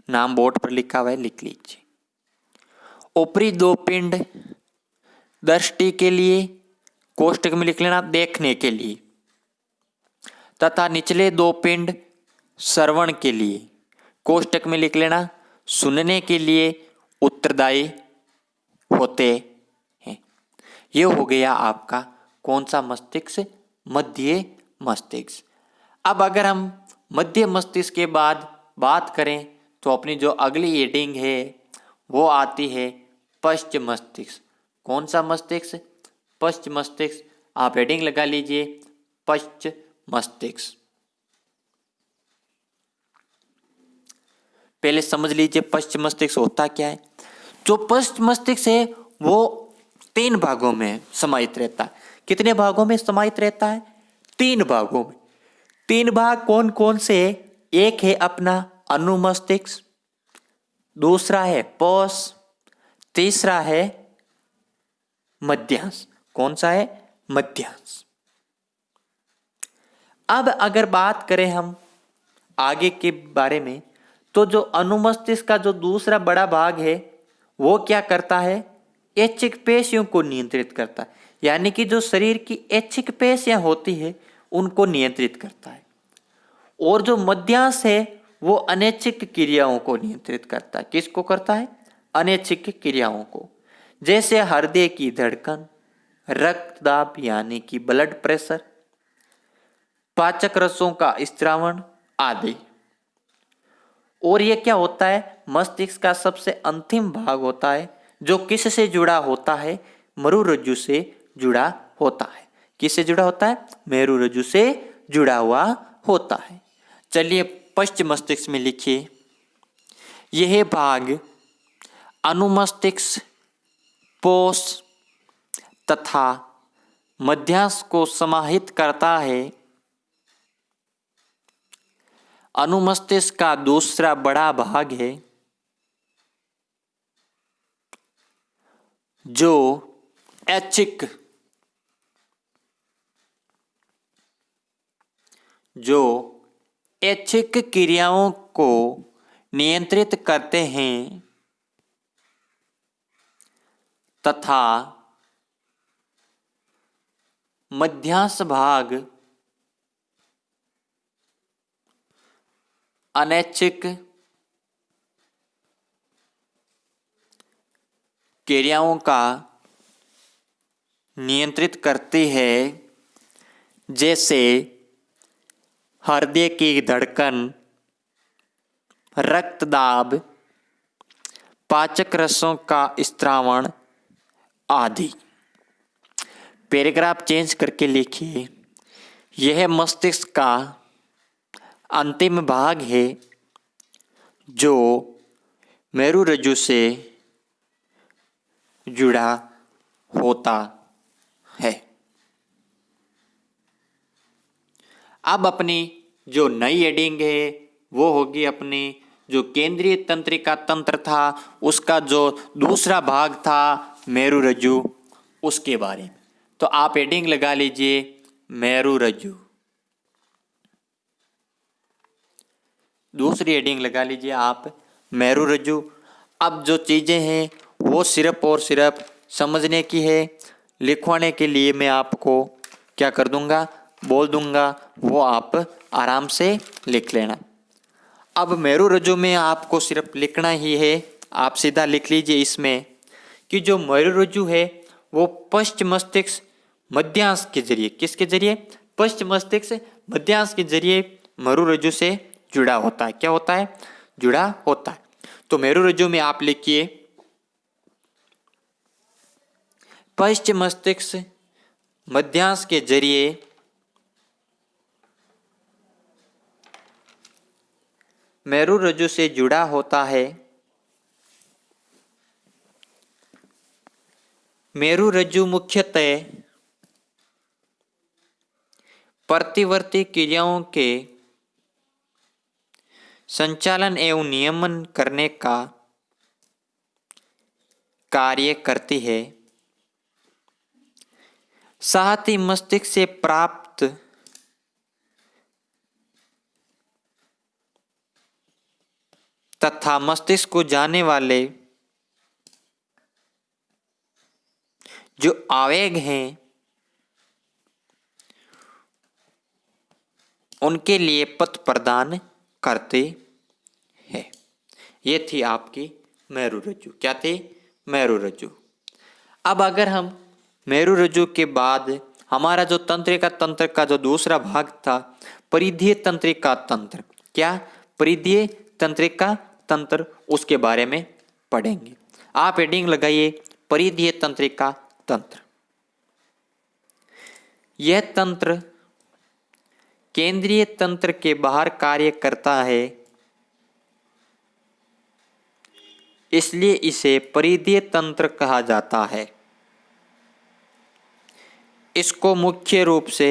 नाम बोर्ड पर लिखा हुआ है, लिख लीजिए। ऊपरी 2 पिंड दृष्टि के लिए, कोष्टक में लिख लेना देखने के लिए, तथा निचले 2 पिंड श्रवण के लिए, कोष्टक में लिख लेना सुनने के लिए उत्तरदायी होते हैं। ये हो गया आपका कौन सा मस्तिष्क? मध्य मस्तिष्क। अब अगर हम मध्य मस्तिष्क के बाद बात करें तो अपनी जो अगली हेडिंग है वो आती है पश्च मस्तिष्क। कौन सा मस्तिष्क? पश्च मस्तिष्क। आप हेडिंग लगा लीजिए पश्च मस्तिष्क। पहले समझ लीजिए पश्च मस्तिष्क होता क्या है। जो पश्च मस्तिष्क है वो 3 भागों में समाहित रहता है। कितने भागों में समाहित रहता है? 3 भागों में। 3 भाग कौन कौन से? एक है अपना अनुमस्तिष्क, दूसरा है पोष, तीसरा है मध्यांश। कौन सा है? मध्यांश। अब अगर बात करें हम आगे के बारे में तो जो अनुमस्तिष्क का जो दूसरा बड़ा भाग है वो क्या करता है? ऐच्छिक पेशियों को नियंत्रित करता है। यानी कि जो शरीर की ऐच्छिक पेशियां होती है उनको नियंत्रित करता है। और जो मध्यांश है वो अनैच्छिक क्रियाओं को नियंत्रित करता है। किसको करता है? अनैच्छिक क्रियाओं को, जैसे हृदय की धड़कन, रक्तदाब यानी कि ब्लड प्रेशर, पाचक रसों का स्त्रावण आदि। और ये क्या होता है? मस्तिष्क का सबसे अंतिम भाग होता है जो किससे जुड़ा होता है? मेरुरज्जु से जुड़ा होता है। किससे जुड़ा होता है? मेरुरज्जु से जुड़ा हुआ होता है। चलिए पश्च मस्तिष्क में लिखिए, यह भाग अनुमस्तिष्क, पोष तथा मध्यांश को समाहित करता है। अनुमस्तिष्क का दूसरा बड़ा भाग है जो ऐच्छिक क्रियाओं को नियंत्रित करते हैं तथा मध्यांश भाग अनैच्छिक क्रियाओं का नियंत्रित करती है, जैसे हृदय की धड़कन, रक्तदाब, पाचक रसों का स्त्रावण आदि। पैराग्राफ चेंज करके लिखिए, यह मस्तिष्क का अंतिम भाग है जो मेरुरज्जु से जुड़ा होता है। अब अपनी जो नई हेडिंग है वो होगी अपनी जो केंद्रीय तंत्रिका तंत्र था उसका जो दूसरा भाग था मेरुरज्जु, उसके बारे में। तो आप हेडिंग लगा लीजिए मेरुरज्जु। दूसरी हेडिंग लगा लीजिए आप मेरुरज्जु। अब जो चीज़ें हैं वो सिर्फ और सिर्फ समझने की है, लिखवाने के लिए मैं आपको क्या कर दूंगा, बोल दूंगा, वो आप आराम से लिख लेना। अब मेरुरज्जु में आपको सिर्फ लिखना ही है। आप सीधा लिख लीजिए इसमें कि जो मेरुरज्जु है वो पश्च मस्तिष्क मध्यांश के जरिए, किसके जरिए? पश्च मस्तिष्क मध्यांश के जरिए मेरुरज्जु से जुड़ा होता है। क्या होता है? जुड़ा होता है। तो मेरुरज्जु में आप लिखिए, पश्च मस्तिष्क मध्यांश के जरिए मेरु रज्जु से जुड़ा होता है। मेरु रज्जु मुख्यतः प्रतिवर्ती क्रियाओं के संचालन एवं नियमन करने का कार्य करती है। साथ ही मस्तिष्क से प्राप्त तथा मस्तिष्क को जाने वाले जो आवेग हैं उनके लिए पथ प्रदान करते हैं। ये थी आपकी मेरु रज्जु। क्या थी? मेरु रज्जु। अब अगर हम मेरु रज्जु के बाद हमारा जो तंत्रिका तंत्र का जो दूसरा भाग था, परिधीय तंत्रिका तंत्र, क्या परिधीय तंत्रिका तंत्र, उसके बारे में पढ़ेंगे। आप हेडिंग लगाइए परिधीय तंत्रिका तंत्र। यह तंत्र केंद्रीय तंत्र के बाहर कार्य करता है, इसलिए इसे परिधीय तंत्र कहा जाता है। इसको मुख्य रूप से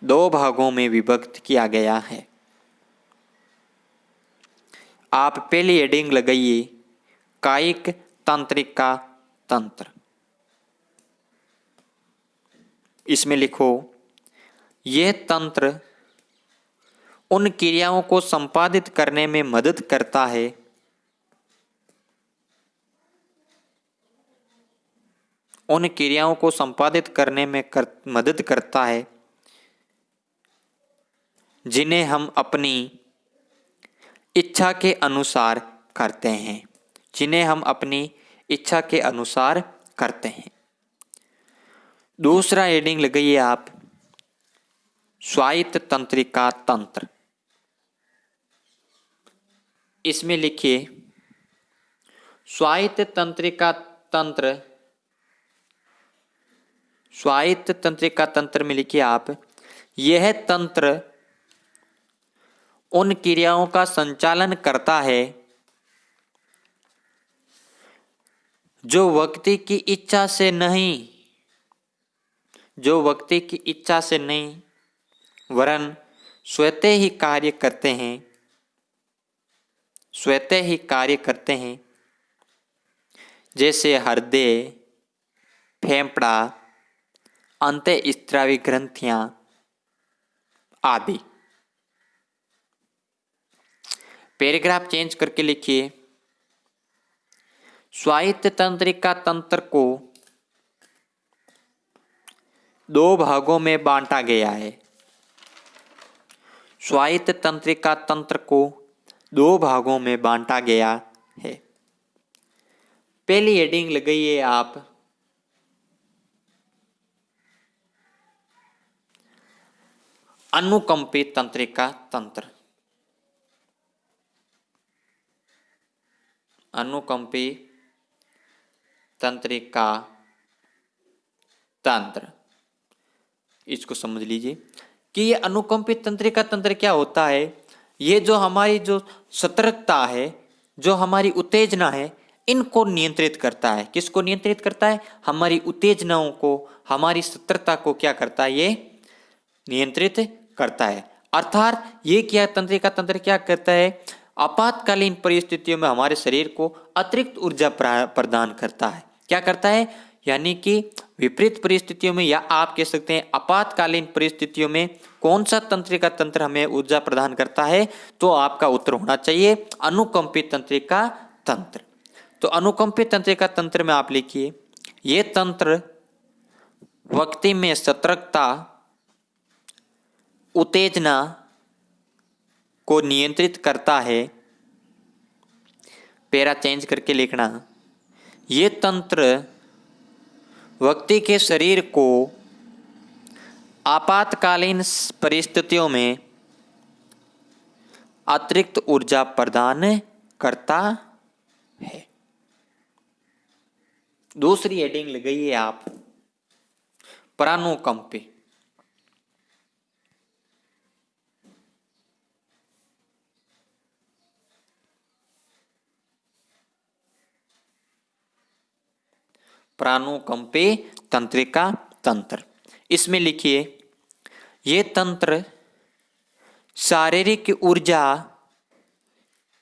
दो भागों में विभक्त किया गया है। आप पहली हेडिंग लगाइए कायिक तंत्रिका तंत्र। इसमें लिखो यह तंत्र उन क्रियाओं को संपादित करने में मदद करता है उन क्रियाओं को संपादित करने में मदद करता है जिन्हें हम अपनी इच्छा के अनुसार करते हैं। जिन्हें हम अपनी इच्छा के अनुसार करते हैं। दूसरा हेडिंग लगाइए आप स्वायत्त तंत्रिका तंत्र। इसमें लिखिए स्वायत्त तंत्रिका तंत्र। स्वायत्त तंत्रिका तंत्र में लिखिए आप यह तंत्र उन क्रियाओं का संचालन करता है जो व्यक्ति की इच्छा से नहीं, जो व्यक्ति की इच्छा से नहीं वरन स्वतः ही कार्य करते हैं, स्वतः ही कार्य करते हैं। जैसे हृदय, फेफड़ा, अंतःस्रावी ग्रंथियां आदि। पैराग्राफ चेंज करके लिखिए स्वायत्त तंत्रिका तंत्र को दो भागों में बांटा गया है। स्वायत्त तंत्रिका तंत्र को दो भागों में बांटा गया है। पहली हेडिंग लगाइए आप अनुकंपी तंत्रिका तंत्र। अनुकंपी तंत्रिका तंत्र, इसको समझ लीजिए कि ये अनुकंपित तंत्रिका तंत्र क्या होता है। ये जो हमारी जो सतर्कता है, जो हमारी उत्तेजना है, इनको नियंत्रित करता है। किसको नियंत्रित करता है? हमारी उत्तेजनाओं को, हमारी सतर्कता को क्या करता है? ये नियंत्रित करता है। अर्थात ये क्या तंत्रिका तंत्र क्या करता है? आपातकालीन परिस्थितियों में हमारे शरीर को अतिरिक्त ऊर्जा प्रदान करता है। क्या करता है? यानी कि विपरीत परिस्थितियों में, या आप कह सकते हैं आपातकालीन परिस्थितियों में कौन सा तंत्रिका तंत्र हमें ऊर्जा प्रदान करता है? तो आपका उत्तर होना चाहिए अनुकंपित तंत्रिका तंत्र। तो अनुकंपित तंत्रिका तंत्र में आप लिखिए ये तंत्र व्यक्ति में सतर्कता, उत्तेजना को नियंत्रित करता है। पैरा चेंज करके लिखना ये तंत्र व्यक्ति के शरीर को आपातकालीन परिस्थितियों में अतिरिक्त ऊर्जा प्रदान करता है। दूसरी हेडिंग लगाइए आप प्राणोकंपी। प्राणोकंपी तंत्रिका तंत्र। इसमें लिखिए ये तंत्र शारीरिक ऊर्जा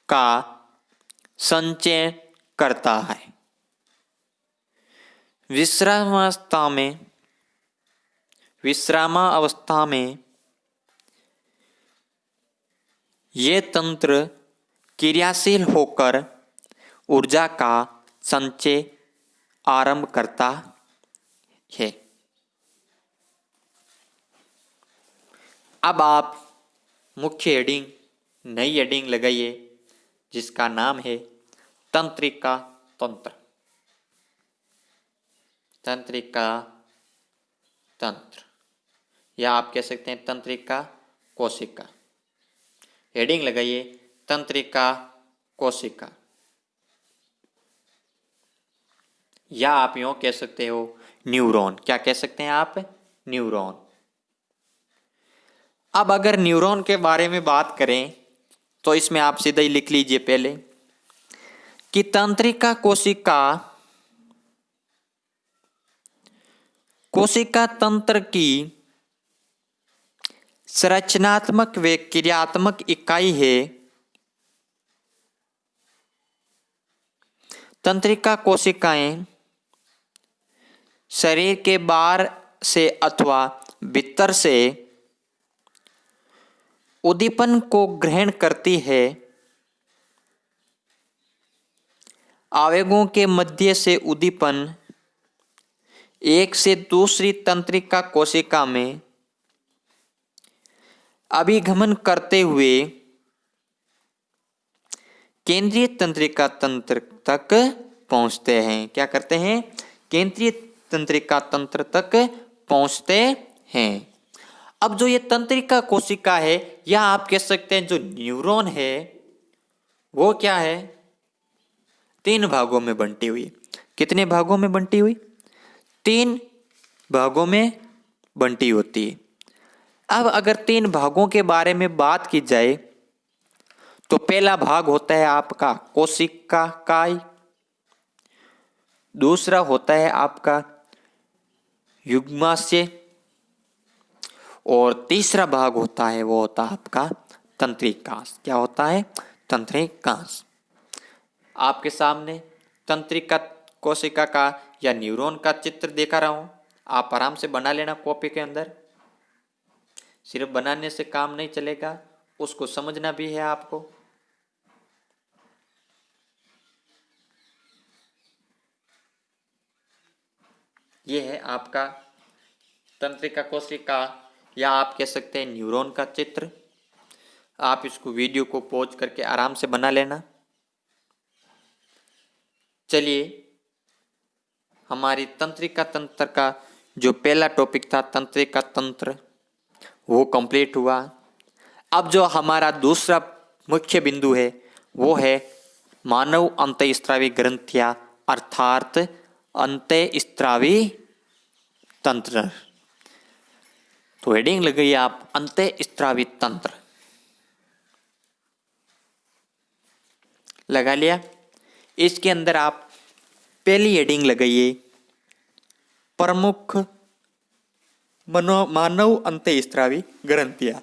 का संचय करता है। विश्रामावस्था में ये तंत्र क्रियाशील होकर ऊर्जा का संचय आरंभ करता है। अब आप मुख्य हेडिंग, नई हेडिंग लगाइए जिसका नाम है तंत्रिका तंत्र। तंत्रिका तंत्र या आप कह सकते हैं तंत्रिका कोशिका। हेडिंग लगाइए तंत्रिका कोशिका, या आप यूं कह सकते हो न्यूरॉन। क्या कह सकते हैं आप? न्यूरॉन। अब अगर न्यूरॉन के बारे में बात करें तो इसमें आप सीधा ही लिख लीजिए पहले कि तंत्रिका कोशिका तंत्र की संरचनात्मक व क्रियात्मक इकाई है। तंत्रिका कोशिकाएं शरीर के बाहर से अथवा भीतर से उद्दीपन को ग्रहण करती है। आवेगों के मध्य से उद्दीपन एक से दूसरी तंत्रिका कोशिका में अभिगमन करते हुए केंद्रीय तंत्रिका तंत्र तक पहुंचते हैं। क्या करते हैं? केंद्रीय तंत्रिका तंत्र तक पहुंचते हैं। अब जो ये तंत्रिका कोशिका है, या आप कह सकते हैं जो न्यूरॉन है, वो क्या है? 3 भागों में बंटी हुई। कितने भागों में बंटी हुई? 3 भागों में बंटी होती है। अब अगर 3 भागों के बारे में बात की जाए तो पहला भाग होता है आपका कोशिका काय, दूसरा होता है आपका युग्माशय, और तीसरा भाग होता है वो होता है आपका तंत्रिकांश। क्या होता है? तंत्रिकांश। आपके सामने तंत्रिका कोशिका का या न्यूरॉन का चित्र दिखा रहा हूं, आप आराम से बना लेना कॉपी के अंदर। सिर्फ बनाने से काम नहीं चलेगा, उसको समझना भी है आपको। ये है आपका तंत्रिका कोशिका, या आप कह सकते हैं न्यूरॉन का चित्र। आप इसको वीडियो को पॉज करके आराम से बना लेना। चलिए, हमारी तंत्रिका तंत्र का जो पहला टॉपिक था तंत्रिका तंत्र, वो कंप्लीट हुआ। अब जो हमारा दूसरा मुख्य बिंदु है वो है मानव अंतःस्रावी ग्रंथियां, अर्थात अंतःस्रावी तंत्र। तो हेडिंग लगाइए आप अंतःस्रावी तंत्र। लगा लिया? इसके अंदर आप पहली हेडिंग लगाइए प्रमुख मानव अंतःस्रावी ग्रंथियां।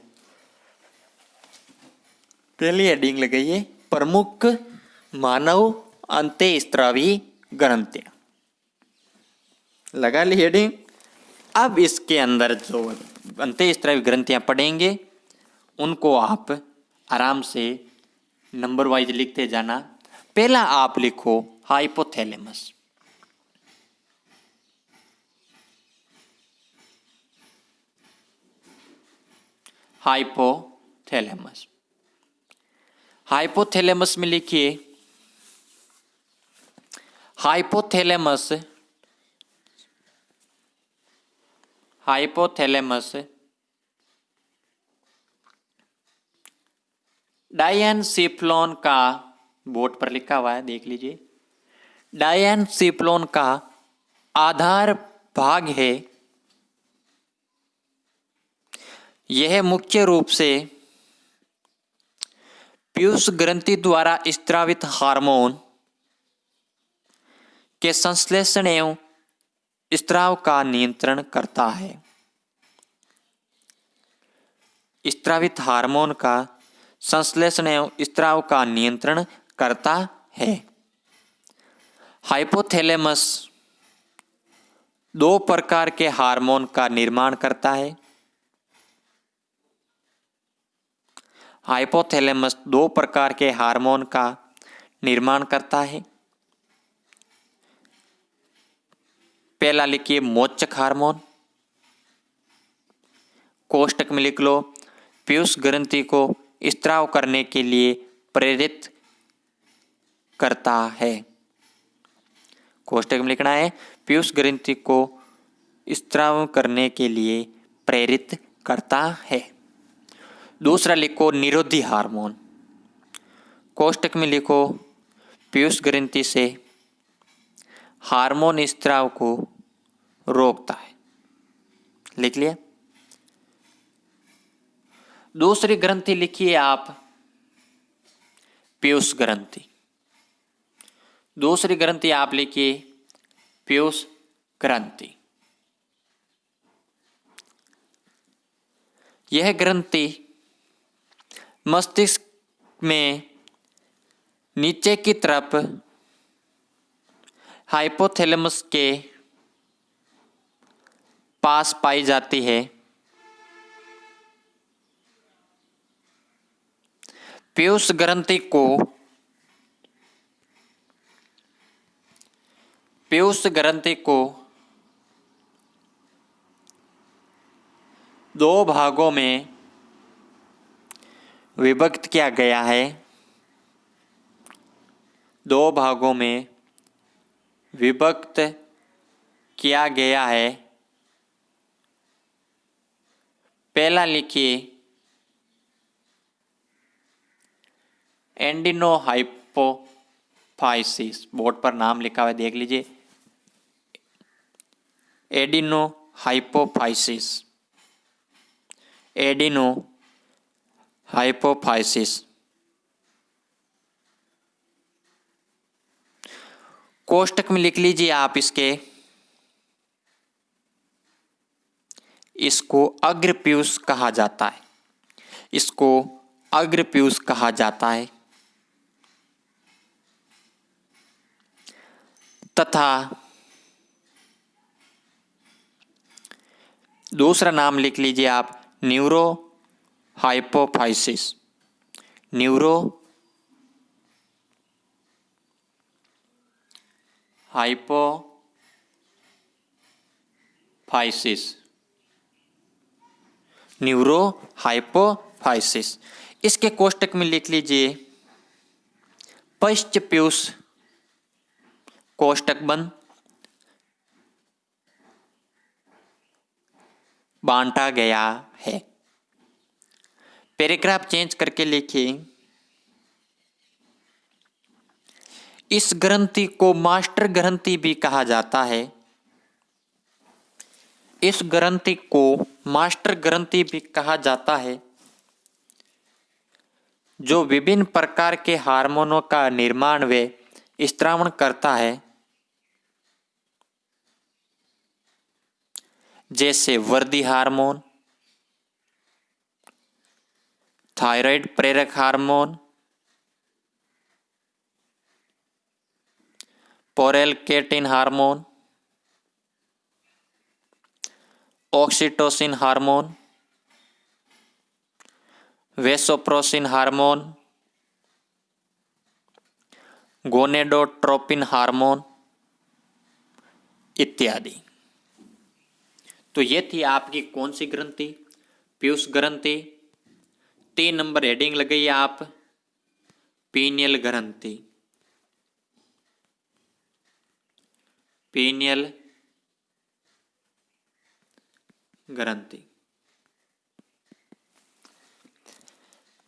पहली हेडिंग लगाइए प्रमुख मानव अंतःस्रावी ग्रंथियां। लगा ली हेडिंग? अब इसके अंदर जो अंतःस्रावी ग्रंथियां पढ़ेंगे उनको आप आराम से नंबर वाइज लिखते जाना। पहला आप लिखो हाइपोथैलेमस। हाइपोथैलेमस। हाइपोथैलेमस में लिखिए हाइपोथैलेमस डायनसिफ्लोन का, बोर्ड पर लिखा हुआ है देख लीजिए, डायनसिफ्लोन का आधार भाग है। यह मुख्य रूप से पीयूष ग्रंथि द्वारा स्रावित हार्मोन के संश्लेषण एवं स्राव का नियंत्रण करता है। स्रावित हार्मोन का संश्लेषण एवं स्राव का नियंत्रण करता है। हाइपोथैलेमस दो प्रकार के हार्मोन का निर्माण करता है। हाइपोथैलेमस दो प्रकार के हार्मोन का निर्माण करता है। पहला लिखिए मोचक हार्मोन, कोष्टक में लिख लो, पीयूष ग्रंथि को स्राव करने के लिए प्रेरित करता है। कोष्टक में लिखना है, पीयूष ग्रंथि को स्राव करने के लिए प्रेरित करता है। दूसरा लिखो निरोधी हार्मोन, कोष्टक में लिखो, पीयूष ग्रंथि से हार्मोन स्राव को रोकता है। लिख लिया। दूसरी ग्रंथि लिखिए आप पीयूष ग्रंथि। दूसरी ग्रंथि आप लिखिए पीयूष ग्रंथि। यह ग्रंथि मस्तिष्क में नीचे की तरफ हाइपोथैलेमस के पास पाई जाती है। पीयूष ग्रंथि को दो भागों में विभक्त किया गया है। दो भागों में विभक्त किया गया है। पहला लिखिए एडेनोहाइपोफाइसिस, बोर्ड पर नाम लिखा हुआ है, देख लीजिए। एडेनोहाइपोफाइसिस, एडेनोहाइपोफाइसिस। कोष्टक में लिख लीजिए आप इसको अग्रपीयूष कहा जाता है। इसको अग्रपीयूष कहा जाता है। तथा दूसरा नाम लिख लीजिए आप न्यूरोहाइपोफाइसिस। न्यूरोहाइपोफाइसिस। इसके कोष्टक में लिख लीजिए पश्च पीयूष कोष्टक बंद, बांटा गया है। पैराग्राफ चेंज करके लिखिए, इस ग्रंथि को मास्टर ग्रंथि भी कहा जाता है। इस ग्रंथि को मास्टर ग्रंथि भी कहा जाता है, जो विभिन्न प्रकार के हार्मोनों का निर्माण व स्रावण करता है, जैसे वृद्धि हार्मोन, थायराइड प्रेरक hormone, prolactin hormone, oxytocin hormone, vasopressin hormone, gonadotropin hormone इत्यादि। तो ये थी आपकी कौन सी ग्रंथि? पीयूष ग्रंथि। 3 नंबर हेडिंग लगाइए आप, पीनियल ग्रंथि। पीनियल ग्रंथि।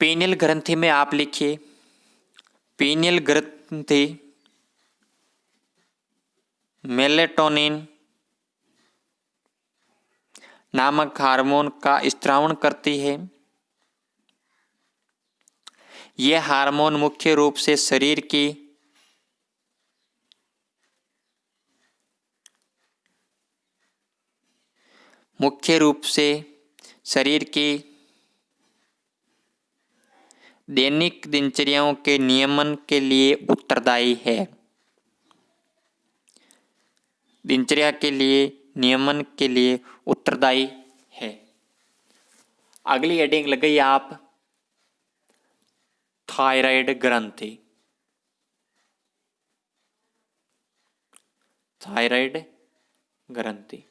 पीनियल ग्रंथि में आप लिखिए, पीनियल ग्रंथि मेलेटोनिन नामक हार्मोन का स्त्रावण करती है। यह हार्मोन मुख्य रूप से शरीर की दैनिक दिनचर्याओं के नियमन के लिए उत्तरदायी है। दिनचर्या के लिए नियमन के लिए उत्तरदायी है। अगली हेडिंग लगाइए आप, थायराइड ग्रंथि। थायराइड ग्रंथि,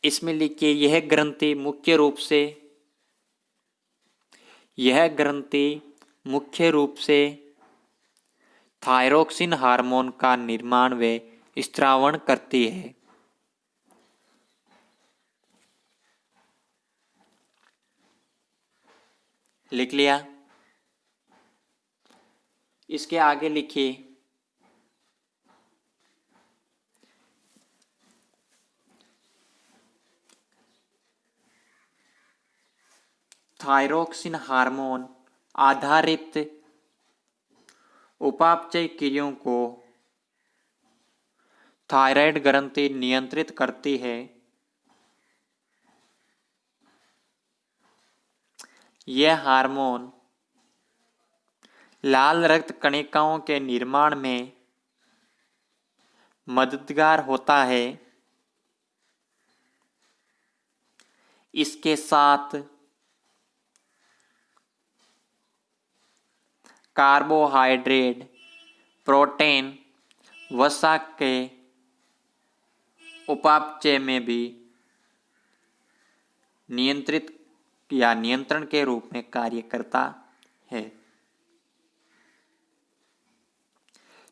इसमें लिखिए यह ग्रंथि मुख्य रूप से थायरोक्सिन हार्मोन का निर्माण व स्त्रावण करती है। लिख लिया। इसके आगे लिखिए थायरोक्सिन हार्मोन आधारित उपापचय क्रियाओं को थायराइड ग्रंथि नियंत्रित करती है। यह हार्मोन लाल रक्त कणिकाओं के निर्माण में मददगार होता है। इसके साथ कार्बोहाइड्रेट, प्रोटीन, वसा के उपापचय में भी नियंत्रण के रूप में कार्य करता है।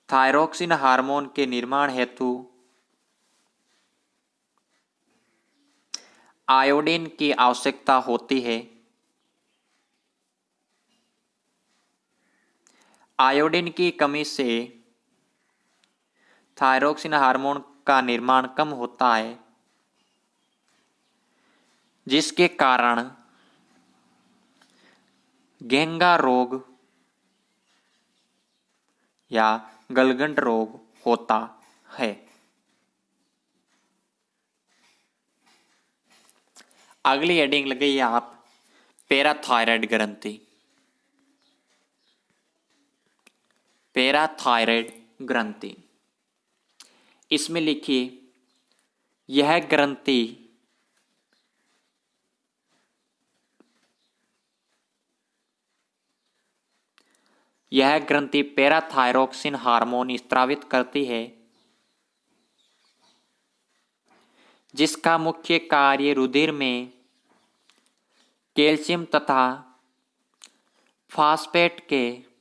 थायरोक्सिन हार्मोन के निर्माण हेतु आयोडीन की आवश्यकता होती है। आयोडीन की कमी से थायरोक्सिन हार्मोन का निर्माण कम होता है, जिसके कारण घेंगा रोग या गलगंड रोग होता है। अगली हेडिंग लगाइए आप, पैराथायराइड ग्रंथि। पैराथायराइड ग्रंथि, इसमें लिखिए यह ग्रंथि पैराथायरोक्सिन हार्मोन स्त्रावित करती है, जिसका मुख्य कार्य रुधिर में कैल्शियम तथा फास्फेट के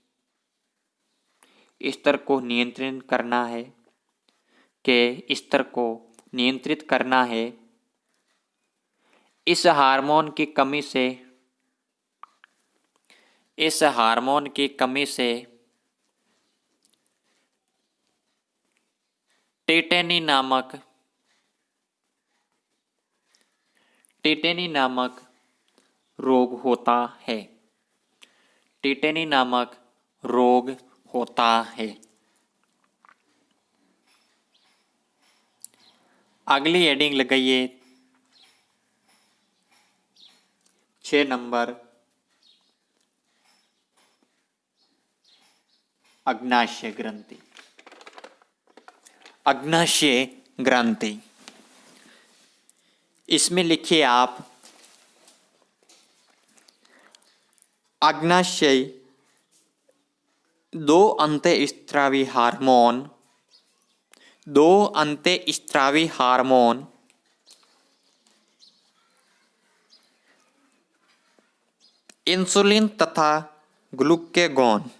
स्तर को नियंत्रित करना है। इस हार्मोन की कमी से टेटेनी नामक रोग होता है। टेटेनी नामक रोग होता है। अगली हेडिंग लगाइए 6 नंबर, अग्नाशय ग्रंथि। अग्नाशय ग्रंथि, इसमें लिखिए आप अग्नाशय दो अंतःस्रावी हार्मोन इंसुलिन तथा ग्लूकागॉन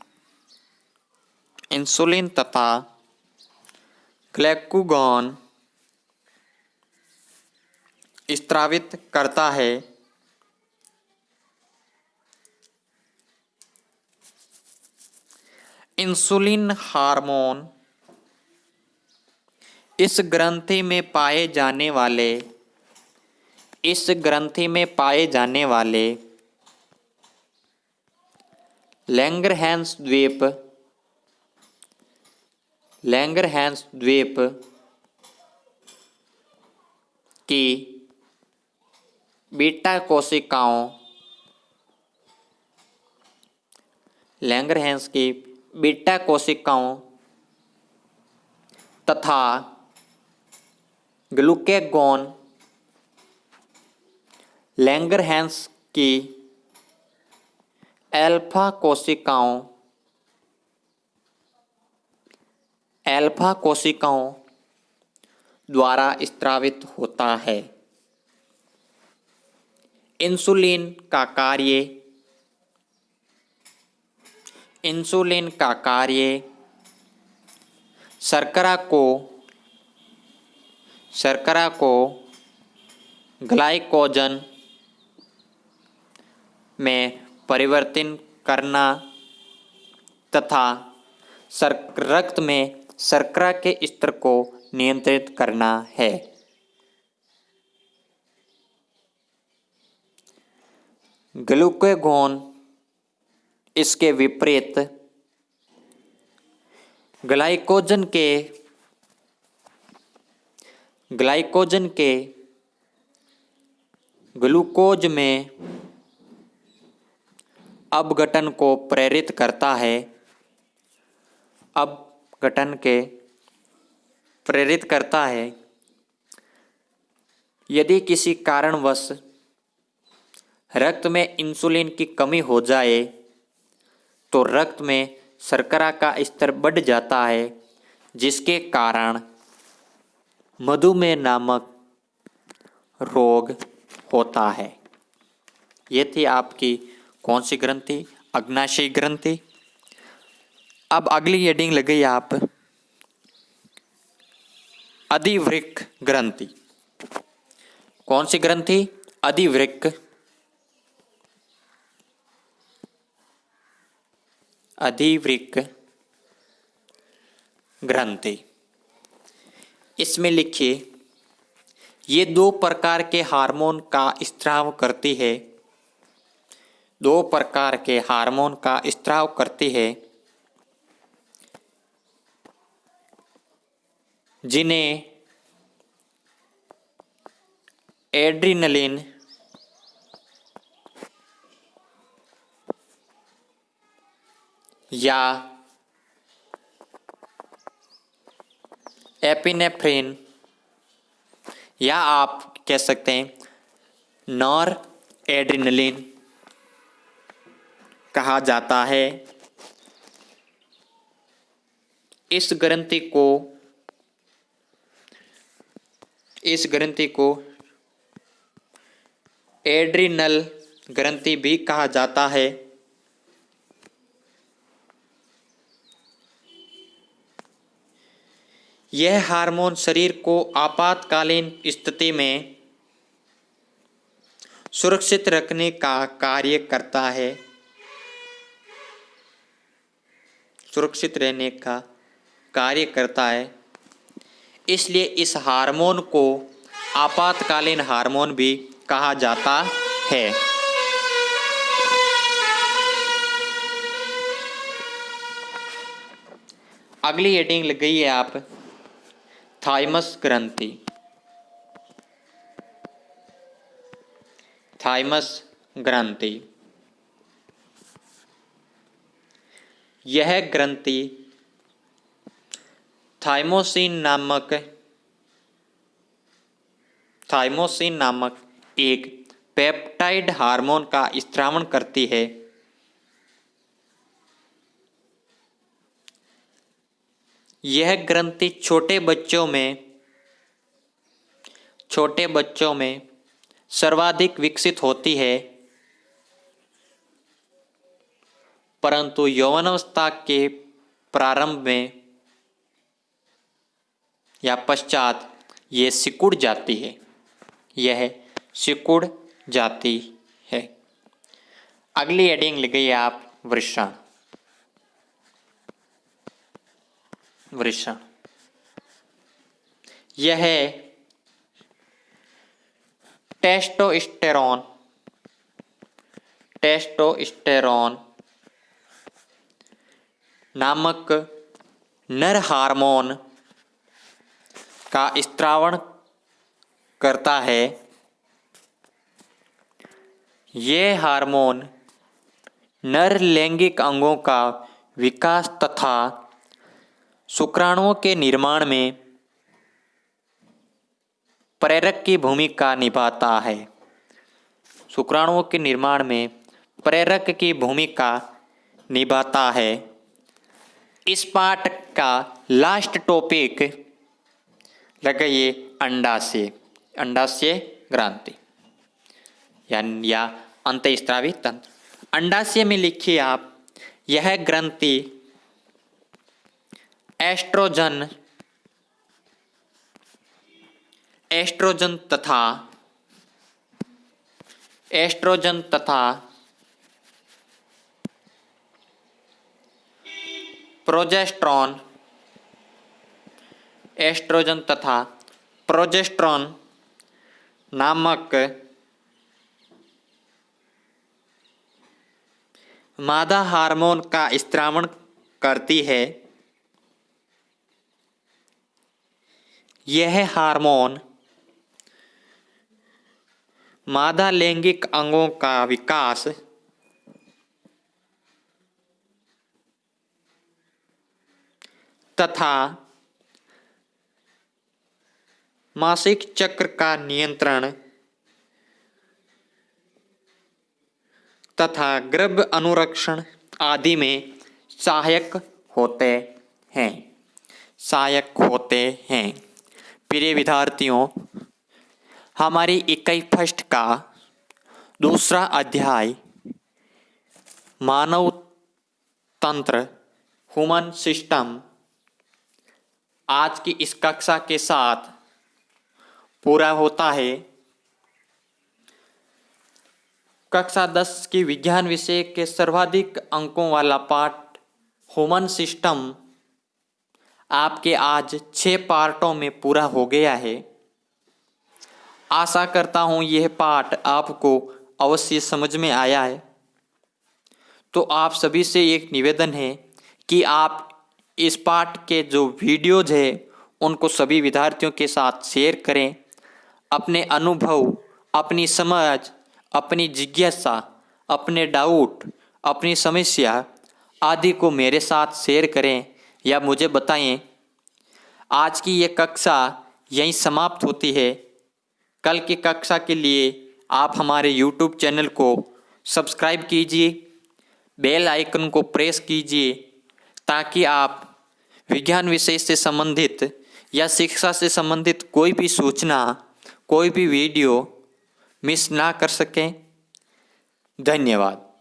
स्त्रावित करता है। इंसुलिन हार्मोन इस ग्रंथि में पाए जाने वाले इस ग्रंथि में पाए जाने वाले लैंगरहैंस द्वीप की बीटा कोशिकाओं लैंगरहैंस की बीटा कोशिकाओं तथा ग्लूकेगॉन लैंगरहैंस की अल्फा कोशिकाओं द्वारा स्त्रावित होता है। इंसुलिन का कार्य शर्करा को ग्लाइकोजन में परिवर्तित करना तथा रक्त में शर्करा के स्तर को नियंत्रित करना है। ग्लूकेगॉन इसके विपरीत ग्लाइकोजन के ग्लूकोज में अपघटन को प्रेरित करता है। यदि किसी कारणवश रक्त में इंसुलिन की कमी हो जाए तो रक्त में शर्करा का स्तर बढ़ जाता है, जिसके कारण मधुमेह नामक रोग होता है। ये थी आपकी कौन सी ग्रंथि? अग्नाशयी ग्रंथि। अब अगली हेडिंग लगाइए आप, अधिवृक्क ग्रंथि। कौन सी ग्रंथि? अधिवृक्क ग्रंथि। इसमें लिखिए, ये 2 प्रकार के हार्मोन का स्त्राव करती है। 2 प्रकार के हार्मोन का स्त्राव करती है, जिन्हें एड्रिनलिन या एपिनेफ्रिन या आप कह सकते हैं नॉर एड्रिनलिन कहा जाता है। इस ग्रंथि को एड्रिनल ग्रंथि भी कहा जाता है। यह हार्मोन शरीर को आपातकालीन स्थिति में सुरक्षित रखने का कार्य करता है। सुरक्षित रहने का कार्य करता है, इसलिए इस हार्मोन को आपातकालीन हार्मोन भी कहा जाता है। अगली हेडिंग लगाइए आप, थाइमस ग्रंथि। थाइमस ग्रंथि, यह ग्रंथि थाइमोसिन नामक एक पेप्टाइड हार्मोन का स्त्रावण करती है। यह ग्रंथि छोटे बच्चों में सर्वाधिक विकसित होती है, परंतु यौवनावस्था के प्रारंभ में या पश्चात ये सिकुड़ जाती है। यह सिकुड़ जाती है। अगली हेडिंग लिखिए आप, वृषण। यह टेस्टोस्टेरोन नामक नर हार्मोन का स्त्रावण करता है। ये हार्मोन नर लैंगिक अंगों का विकास तथा शुक्राणुओं के निर्माण में प्रेरक की भूमिका निभाता है। शुक्राणुओं के निर्माण में प्रेरक की भूमिका निभाता है। इस पाठ का लास्ट टॉपिक लगाइए अंडाशय ग्रंथि या अंतःस्रावी तंत्र। अंडाशय में लिखिए आप, यह ग्रंथि एस्ट्रोजन तथा प्रोजेस्टेरोन नामक मादा हार्मोन का स्त्रावण करती है। यह हार्मोन मादा लैंगिक अंगों का विकास तथा मासिक चक्र का नियंत्रण तथा गर्भ अनुरक्षण आदि में सहायक होते हैं। प्रिय विद्यार्थियों, हमारी इकाई फर्स्ट का दूसरा अध्याय मानव तंत्र ह्यूमन सिस्टम आज की इस कक्षा के साथ पूरा होता है। कक्षा 10 की विज्ञान विषय के सर्वाधिक अंकों वाला पाठ ह्यूमन सिस्टम आपके आज 6 पार्टों में पूरा हो गया है। आशा करता हूँ यह पाठ आपको अवश्य समझ में आया है। तो आप सभी से एक निवेदन है कि आप इस पाठ के जो वीडियोज है उनको सभी विद्यार्थियों के साथ शेयर करें। अपने अनुभव, अपनी समझ, अपनी जिज्ञासा, अपने डाउट, अपनी समस्या आदि को मेरे साथ शेयर करें या मुझे बताएं। आज की ये कक्षा यहीं समाप्त होती है। कल की कक्षा के लिए आप हमारे YouTube चैनल को सब्सक्राइब कीजिए, बेल आइकन को प्रेस कीजिए ताकि आप विज्ञान विषय से संबंधित या शिक्षा से संबंधित कोई भी सूचना, कोई भी वीडियो मिस ना कर सकें। धन्यवाद।